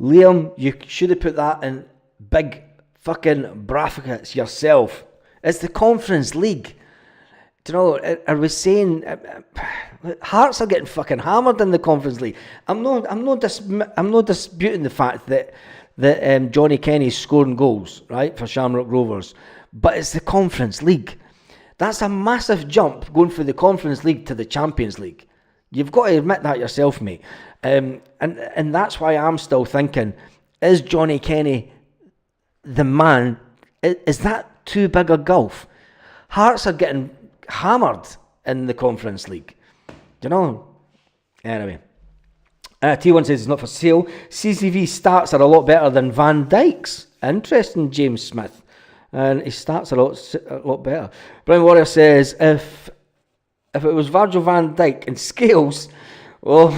Liam, you should have put that in big fucking brackets yourself. It's the Conference League. Do you know? I was saying, Hearts are getting fucking hammered in the Conference League. I'm not disputing the fact that Johnny Kenny's scoring goals, right, for Shamrock Rovers, but it's the Conference League. That's a massive jump going from the Conference League to the Champions League. You've got to admit that yourself, mate. And that's why I'm still thinking, is Johnny Kenny the man? Is that too big a gulf? Hearts are getting hammered in the Conference League. Do you know? Anyway. T1 says it's not for sale. CCV stats are a lot better than Van Dijk's. Interesting, James Smith. And his stats are a lot better. Brown Warrior says, if it was Virgil van Dijk and Scales, well,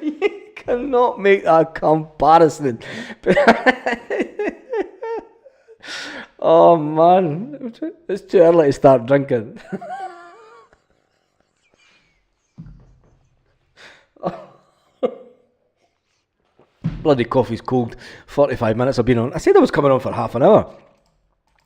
you cannot make that comparison. Oh man, it's too early to start drinking. Bloody coffee's cold. 45 minutes I've been on. I said I was coming on for half an hour.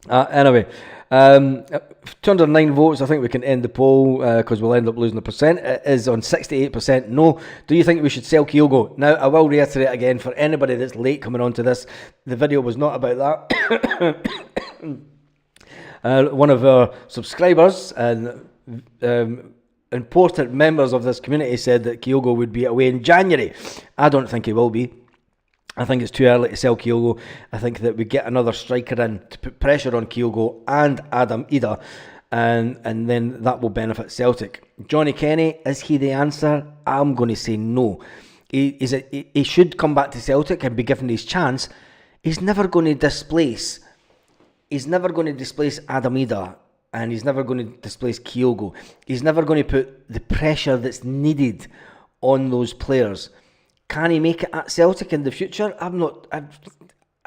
Anyway, 209 votes. I think we can end the poll because we'll end up losing the percent. It is on 68% no. Do you think we should sell Kyogo? Now, I will reiterate again for anybody that's late coming on to this, the video was not about that. One of our subscribers and important members of this community said that Kyogo would be away in January. I don't think he will be. I think it's too early to sell Kyogo. I think that we get another striker in to put pressure on Kyogo and Adam Ida, and then that will benefit Celtic. Johnny Kenny, is he the answer? I'm going to say no. He should come back to Celtic and be given his chance. He's never going to displace Adam Ida, and he's never going to displace Kyogo. He's never going to put the pressure that's needed on those players. Can he make it at Celtic in the future? I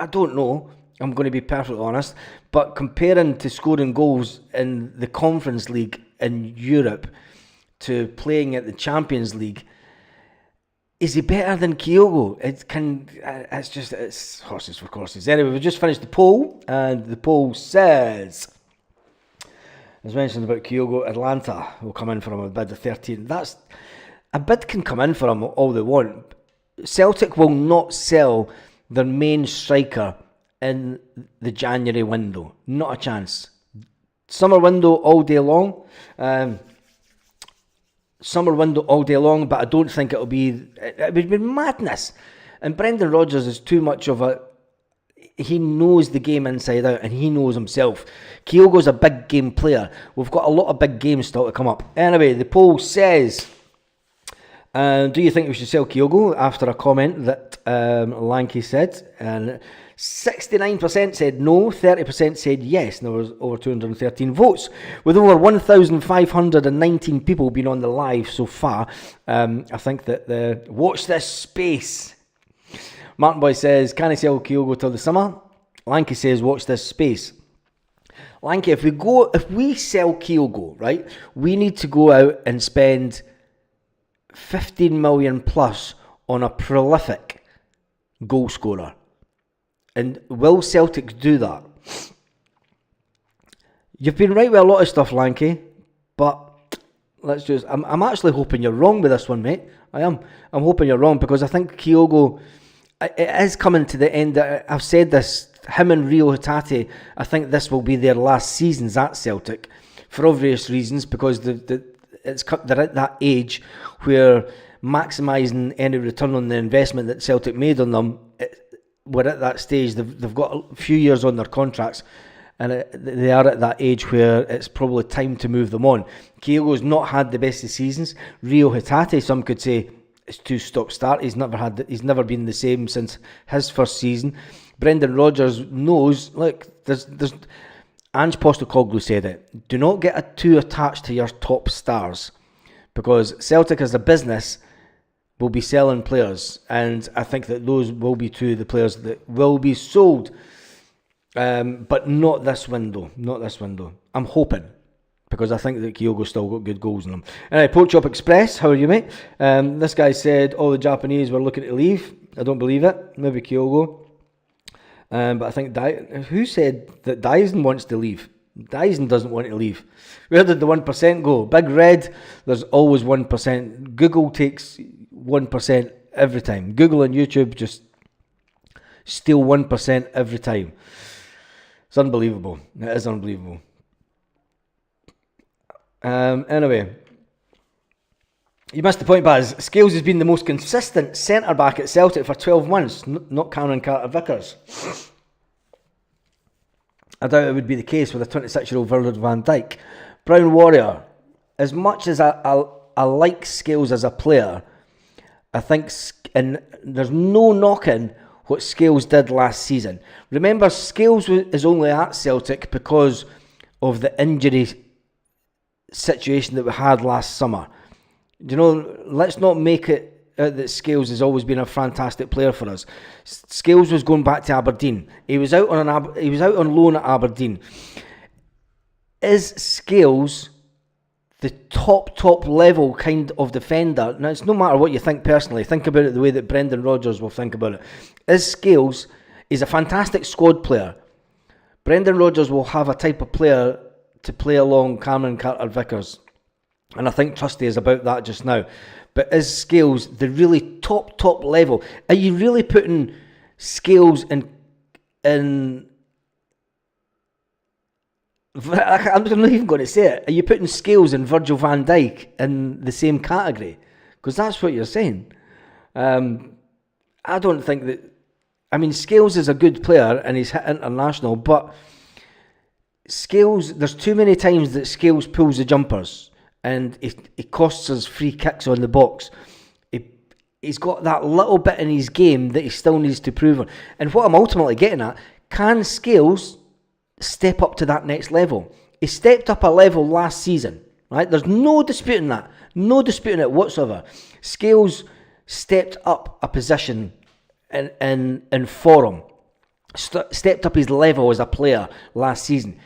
don't know. I'm going to be perfectly honest. But comparing to scoring goals in the Conference League in Europe to playing at the Champions League, is he better than Kyogo? It's horses for courses. Anyway, we've just finished the poll, and the poll says, as mentioned about Kyogo, Atlanta will come in for him a bid of 13. A bid can come in for him all they want. Celtic will not sell their main striker in the January window. Not a chance. Summer window all day long. But I don't think it would be madness. And Brendan Rodgers is too much of he knows the game inside out, and he knows himself. Kyogo's a big game player. We've got a lot of big games still to come up. Anyway, the poll says, do you think we should sell Kyogo? After a comment that Lanky said, and 69% said no, 30% said yes, and there was over 213 votes. With over 1,519 people being on the live so far, I think that watch this space. Martin Boy says, can I sell Kyogo till the summer? Lanky says, watch this space. Lanky, if we sell Kyogo, right, we need to go out and spend 15 million plus on a prolific goal scorer. And will Celtic do that? You've been right with a lot of stuff, Lanky, but I'm actually hoping you're wrong with this one, mate. I am. I'm hoping you're wrong, because I think Kyogo, it is coming to the end. I've said this, him and Rio Hatate, I think this will be their last seasons at Celtic for obvious reasons, because they're at that age where maximising any return on the investment that Celtic made on them, we're at that stage. They've got a few years on their contracts, and they are at that age where it's probably time to move them on. Kyogo's not had the best of seasons. Rio Hatate, some could say, it's too stop-start. He's never been the same since his first season. Brendan Rodgers knows. Look, there's Ange Postecoglou said it. Do not get too attached to your top stars, because Celtic as a business will be selling players, and I think that those will be two of the players that will be sold, but not this window. Not this window. I'm hoping, because I think that Kyogo's still got good goals in him. Anyway, Pork Chop Express, how are you, mate? This guy said all the Japanese were looking to leave. I don't believe it. Maybe Kyogo. But I think who said that Dyson wants to leave? Dyson doesn't want to leave. Where did the 1% go? Big Red, there's always 1%. Google takes 1% every time. Google and YouTube just steal 1% every time. It's unbelievable. It is unbelievable. Anyway, you missed the point, Baz. Scales has been the most consistent centre-back at Celtic for 12 months, not Cameron Carter-Vickers. I doubt it would be the case with a 26-year-old Virgil van Dijk. Brown Warrior, as much as I like Scales as a player, I think, and there's no knocking what Scales did last season. Remember, Scales is only at Celtic because of the injury situation that we had last summer. Let's not make it that Scales has always been a fantastic player for us. Scales was going back to Aberdeen. He was out on loan at Aberdeen. Is Scales the top level kind of defender? Now, it's no matter what you think personally. Think about it the way that Brendan Rodgers will think about it. Is Scales is a fantastic squad player. Brendan Rodgers will have a type of player to play along Cameron Carter-Vickers. And I think Trusty is about that just now. But is Scales the really top level? Are you really putting Scales in I'm not even going to say it. Are you putting Scales and Virgil van Dijk in the same category? Because that's what you're saying. I don't think that... I mean, Scales is a good player and he's hit international, but Scales... There's too many times that Scales pulls the jumpers and it costs us free kicks on the box. He's got that little bit in his game that he still needs to prove on. And what I'm ultimately getting at, can Scales step up to that next level? He stepped up a level last season, right? There's no disputing that. No disputing it whatsoever. Scales stepped up a position in form. Stepped up his level as a player last season.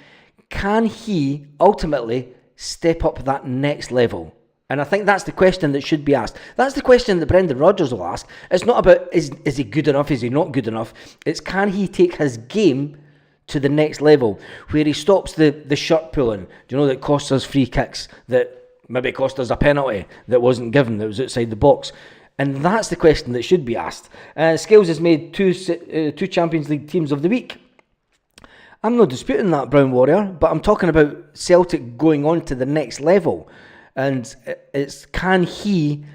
Can he ultimately step up that next level? And I think that's the question that should be asked. That's the question that Brendan Rodgers will ask. It's not about is he good enough, is he not good enough. It's can he take his game to the next level where he stops the shirt pulling, that costs us free kicks, that maybe cost us a penalty that wasn't given, that was outside the box. And that's the question that should be asked. Scales has made two Champions League teams of the week. I'm not disputing that, Brown Warrior, but I'm talking about Celtic going on to the next level. And it's can he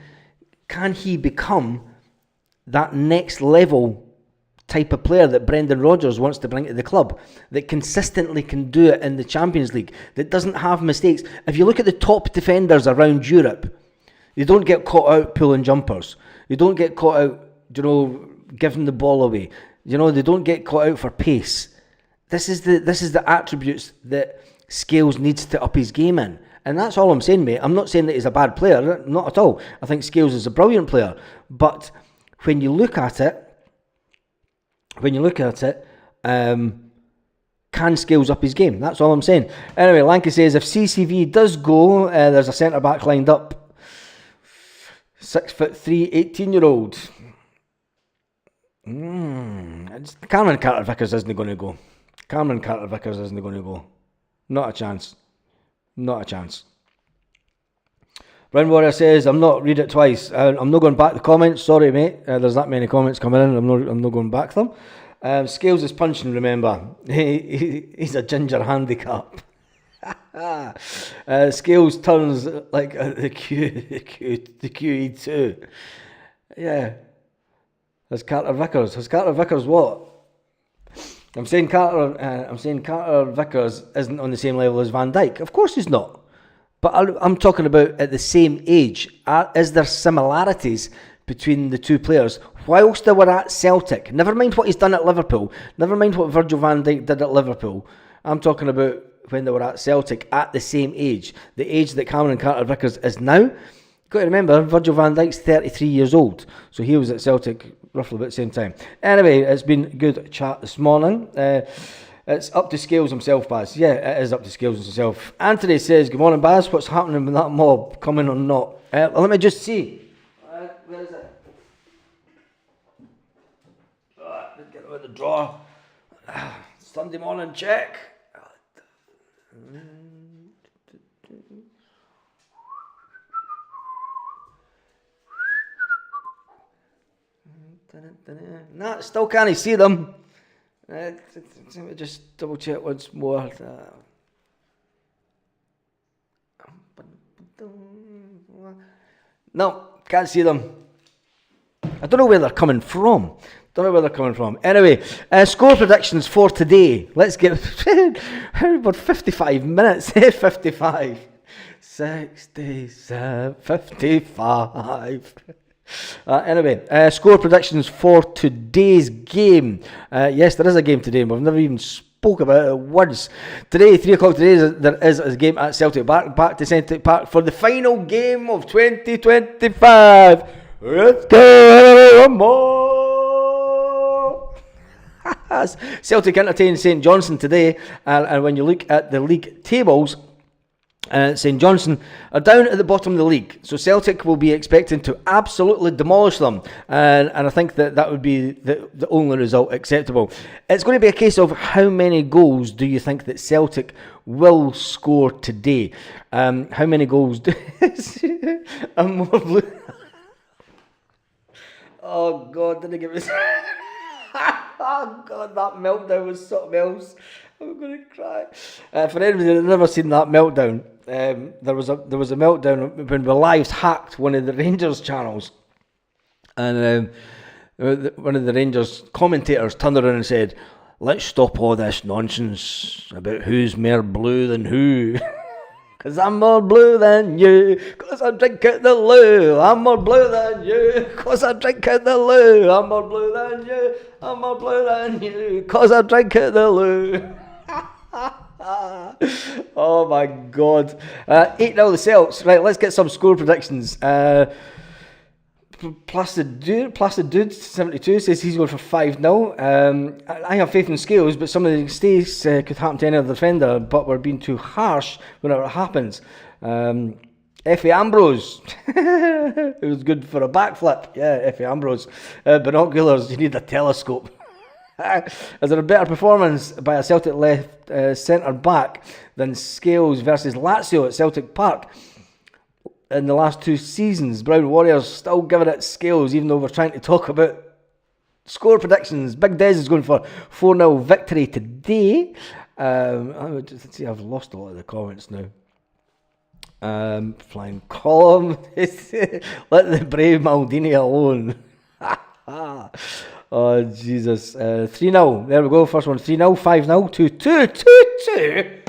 become that next level type of player that Brendan Rodgers wants to bring to the club, that consistently can do it in the Champions League, that doesn't have mistakes. If you look at the top defenders around Europe, they don't get caught out pulling jumpers. They don't get caught out, giving the ball away. They don't get caught out for pace. This is the attributes that Scales needs to up his game in. And that's all I'm saying, mate. I'm not saying that he's a bad player, not at all. I think Scales is a brilliant player. But when you look at it, can Scales up his game? That's all I'm saying. Anyway, Lanky says, if CCV does go, there's a centre-back lined up. 6'3", 18-year-old. Cameron Carter-Vickers isn't going to go. Not a chance. Brown Warrior says, read it twice. I'm not going back the comments. Sorry, mate. There's that many comments coming in. I'm not going back them. Scales is punching, remember. He's a ginger handicap. Scales turns like the QE2. Yeah. Has Carter Vickers what? I'm saying Carter Vickers isn't on the same level as Van Dijk. Of course he's not. But I'm talking about at the same age. Is there similarities between the two players whilst they were at Celtic? Never mind what he's done at Liverpool. Never mind what Virgil van Dijk did at Liverpool. I'm talking about when they were at Celtic at the same age. The age that Cameron Carter-Vickers is now. You've got to remember, Virgil van Dijk's 33 years old. So he was at Celtic roughly about the same time. Anyway, it's been good chat this morning. It's up to Scales himself, Baz. Yeah, it is up to Scales himself. Anthony says, good morning, Baz. What's happening with that mob? Coming or not? Let me just see. Where is it? Let's get it out of the drawer. Sunday morning check. Nah, still can't see them. Let me just double check once more. No, can't see them. I don't know where they're coming from. Anyway, score predictions for today. Let's get about 55 minutes. 55. 67, 55. Anyway, score predictions for today's game. Yes, there is a game today. We've never even spoke about it once. Today, 3 o'clock today, there is a game at Celtic. Back to Celtic Park for the final game of 2025. Let's go! One more! Celtic entertained St Johnstone today, and when you look at the league tables, St Johnstone are down at the bottom of the league, so Celtic will be expecting to absolutely demolish them, and I think that would be the only result acceptable. It's going to be a case of how many goals do you think that Celtic will score today? How many goals do I'm more blue. Oh God, did I give it? Oh God, that meltdown was something else. I'm going to cry. For anybody that's never seen that meltdown, there was a meltdown when the Lives hacked one of the Rangers channels, and one of the Rangers commentators turned around and said, "Let's stop all this nonsense about who's more blue than who." Cause I'm more blue than you, cause I drink out the loo. I'm more blue than you, cause I drink out the loo. I'm more blue than you, I'm more blue than you, cause I drink out the loo. Oh my God. 8-0 the Celts. Right, let's get some score predictions. Placid Dude 72 says he's going for 5-0. I have faith in Scales, but some of the mistakes could happen to any other defender, but we're being too harsh whenever it happens. Effie Ambrose, it was good for a backflip. Yeah, Effie Ambrose. Binoculars, you need a telescope. Is there a better performance by a Celtic left centre back than Scales versus Lazio at Celtic Park in the last 2 seasons? Brown Warriors still giving it Scales, even though we're trying to talk about score predictions. Big Des is going for 4-0 victory today. Let's see, I've lost a lot of the comments now. Flying column. Let the brave Maldini alone. Oh, Jesus. 3-0. There we go. First one 3-0, 5-0, 2-2. 2-2.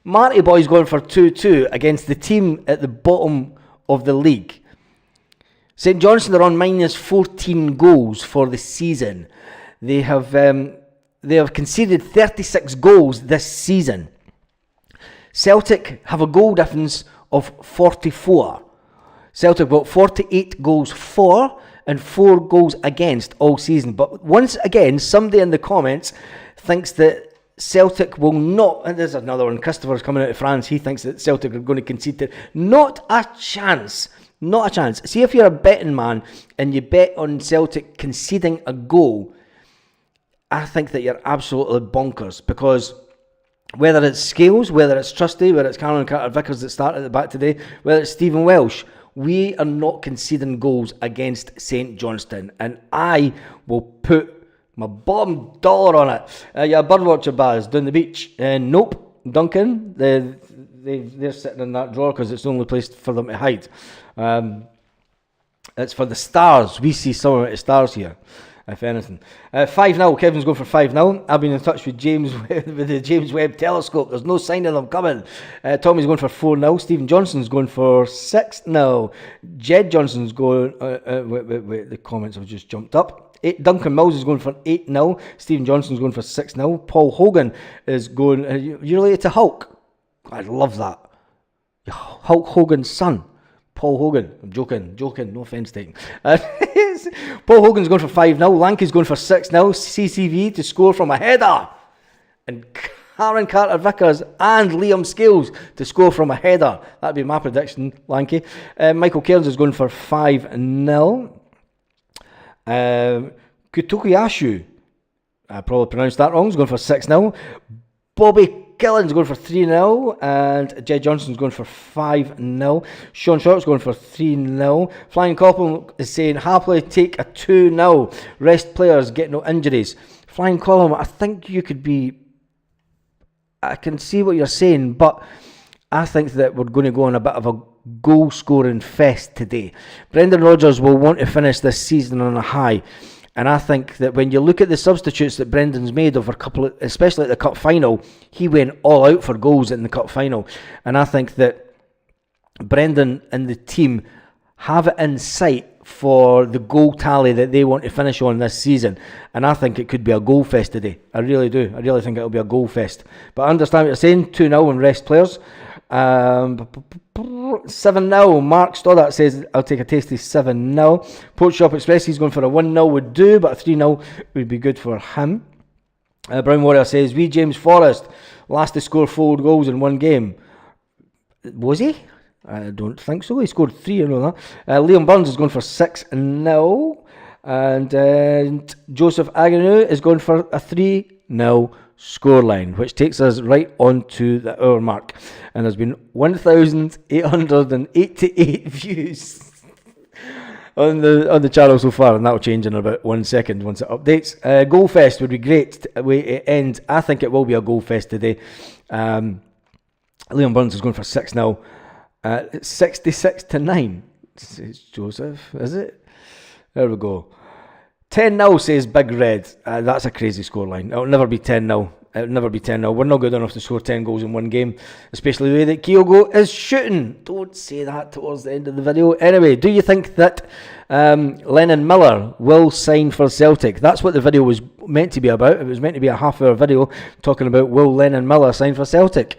Marty Boy's going for 2-2 against the team at the bottom of the league. St Johnstone are on minus 14 goals for the season. They have conceded 36 goals this season. Celtic have a goal difference of 44. Celtic got 48 goals for and 4 goals against all season. But once again, somebody in the comments thinks that Celtic will not, and there's another one, Christopher's coming out of France, he thinks that Celtic are going to concede it. Not a chance. Not a chance. See, if you're a betting man and you bet on Celtic conceding a goal, I think that you're absolutely bonkers, because whether it's Scales, whether it's Trusty, whether it's Cameron Carter-Vickers that started at the back today, whether it's Stephen Welsh, we are not conceding goals against St Johnstone, and I will put my bottom dollar on it. Yeah, birdwatcher Baz down the beach. Nope, Duncan. They're sitting in that drawer because it's the only place for them to hide. It's for the stars. We see some of the stars here, if anything. 5-0. Kevin's going for 5-0. I've been in touch with James with the James Webb telescope. There's no sign of them coming. Tommy's going for 4-0. Stephen Johnson's going for 6-0. Jed Johnson's going. Wait, the comments have just jumped up. Duncan Mills is going for 8-0. Stephen Johnson's going for 6-0. Paul Hogan is going. You related to Hulk? I love that. Hulk Hogan's son. Paul Hogan. I'm joking. No offence taken. Paul Hogan's going for 5-0. Lanky's going for 6-0. CCV to score from a header. And Karen Carter-Vickers and Liam Scales to score from a header. That'd be my prediction, Lanky. Michael Cairns is going for 5-0. Kutokuyashu, I probably pronounced that wrong, is going for 6-0. Bobby Killen's going for 3-0, and Jed Johnson's going for 5-0. Sean Short's going for 3-0. Flying Column is saying, happily take a 2-0. Rest players, get no injuries. Flying Column, I think you could be... I can see what you're saying, but I think that we're going to go on a bit of a goal-scoring fest today. Brendan Rodgers will want to finish this season on a high. And I think that when you look at the substitutes that Brendan's made over a couple of, especially at the cup final, he went all out for goals in the cup final. And I think that Brendan and the team have it in sight for the goal tally that they want to finish on this season. And I think it could be a goal fest today. I really do. I really think it'll be a goal fest. But I understand what you're saying, 2-0 and rest players. 7-0. Mark Stoddart says, I'll take a tasty 7-0. Port Shop Express, he's going for a 1-0 would do, but a 3-0 would be good for him. Brown Warrior says, James Forrest, last to score 4 goals in one game. Was he? I don't think so. He scored 3, you know that. Liam Burns is going for 6-0. And Joseph Agnew is going for a 3-0 scoreline, which takes us right on to the hour mark. And there's been 1,888 views on the channel so far, and that'll change in about 1 second once it updates. Goal Fest would be great way to end. I think it will be a Goal Fest today. Liam Burns is going for 6-0. 66-9. It's Joseph, is it? There we go. 10-0 says Big Red. That's a crazy scoreline. It'll never be 10-0. It'll never be 10-0. We're not good enough to score 10 goals in one game, especially the way that Kyogo is shooting. Don't say that towards the end of the video. Anyway, do you think that Lennon Miller will sign for Celtic? That's what the video was meant to be about. It was meant to be a half-hour video talking about will Lennon Miller sign for Celtic.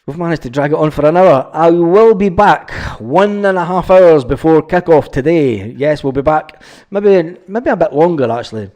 We've managed to drag it on for an hour. I will be back 1.5 hours before kick-off today. Yes, we'll be back. Maybe a bit longer, actually.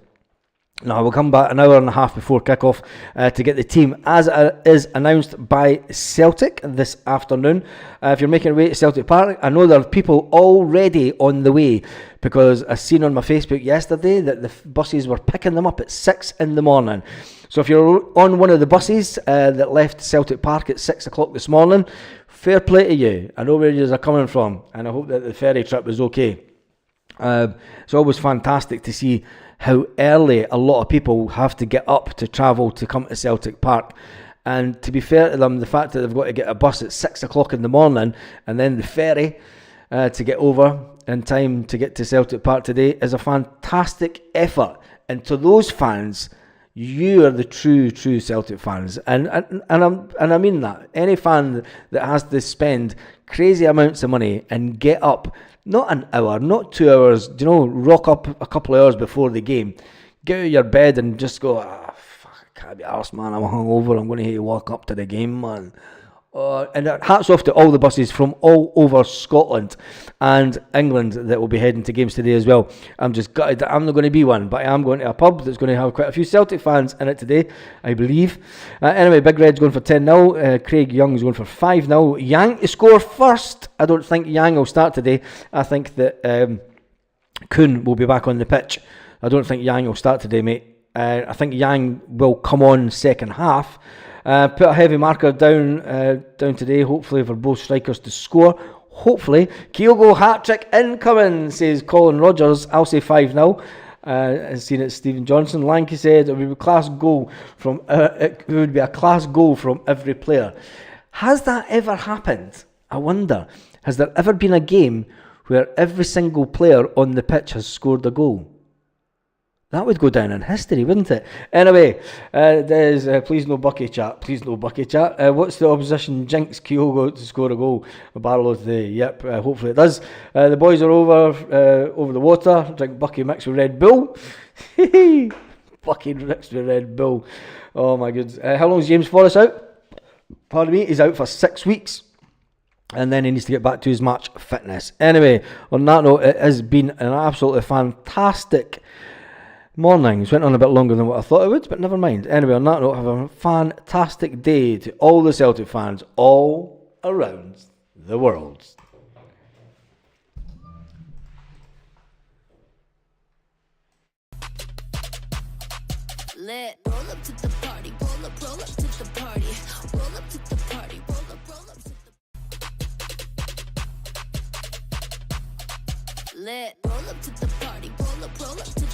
No, we'll come back an hour and a half before kick-off to get the team as is announced by Celtic this afternoon. If you're making your way to Celtic Park, I know there are people already on the way, because I seen on my Facebook yesterday that the buses were picking them up at 6 in the morning. So if you're on one of the buses that left Celtic Park at 6 o'clock this morning, fair play to you. I know where you are coming from, and I hope that the ferry trip was okay. It's always fantastic to see how early a lot of people have to get up to travel to come to Celtic Park. And to be fair to them, the fact that they've got to get a bus at 6 o'clock in the morning and then the ferry to get over in time to get to Celtic Park today is a fantastic effort. And to those fans, you are the true Celtic fans, and I mean that. Any fan that has to spend crazy amounts of money and get up, not an hour, not 2 hours, rock up a couple of hours before the game, get out of your bed and just go, fuck, I can't be arsed, man, I'm hungover, I'm going to have to walk up to the game, man. And hats off to all the buses from all over Scotland and England that will be heading to games today as well. I'm just gutted that I'm not going to be one, but I am going to a pub that's going to have quite a few Celtic fans in it today, I believe. Anyway, Big Red's going for 10-0. Craig Young's going for 5-0. Yang to score first. I don't think Yang will start today. I think that Kuhn will be back on the pitch. I don't think Yang will start today, mate. I think Yang will come on second half. Put a heavy marker down today, hopefully for both strikers to score. Hopefully. Kyogo hat-trick incoming, says Colin Rogers. I'll say 5-0. I've seen it, Stephen Johnson. Lanky said it would be a class goal from every player. Has that ever happened? I wonder. Has there ever been a game where every single player on the pitch has scored a goal? That would go down in history, wouldn't it? Anyway, there's please no Bucky chat. Please no Bucky chat. What's the opposition jinx Kyogo to score a goal? A barrel of the yep. Hopefully it does. The boys are over the water. Drink Bucky mixed with Red Bull. Bucky mixed with Red Bull. Oh my goodness. How long is James Forrest out? Pardon me. He's out for 6 weeks. And then he needs to get back to his match fitness. Anyway, on that note, it has been an absolutely fantastic mornings. Went on a bit longer than what I thought it would, but never mind. Anyway, on that note, have a fantastic day to all the Celtic fans all around the world. Lit. Roll up to the party, roll up to the party. up to the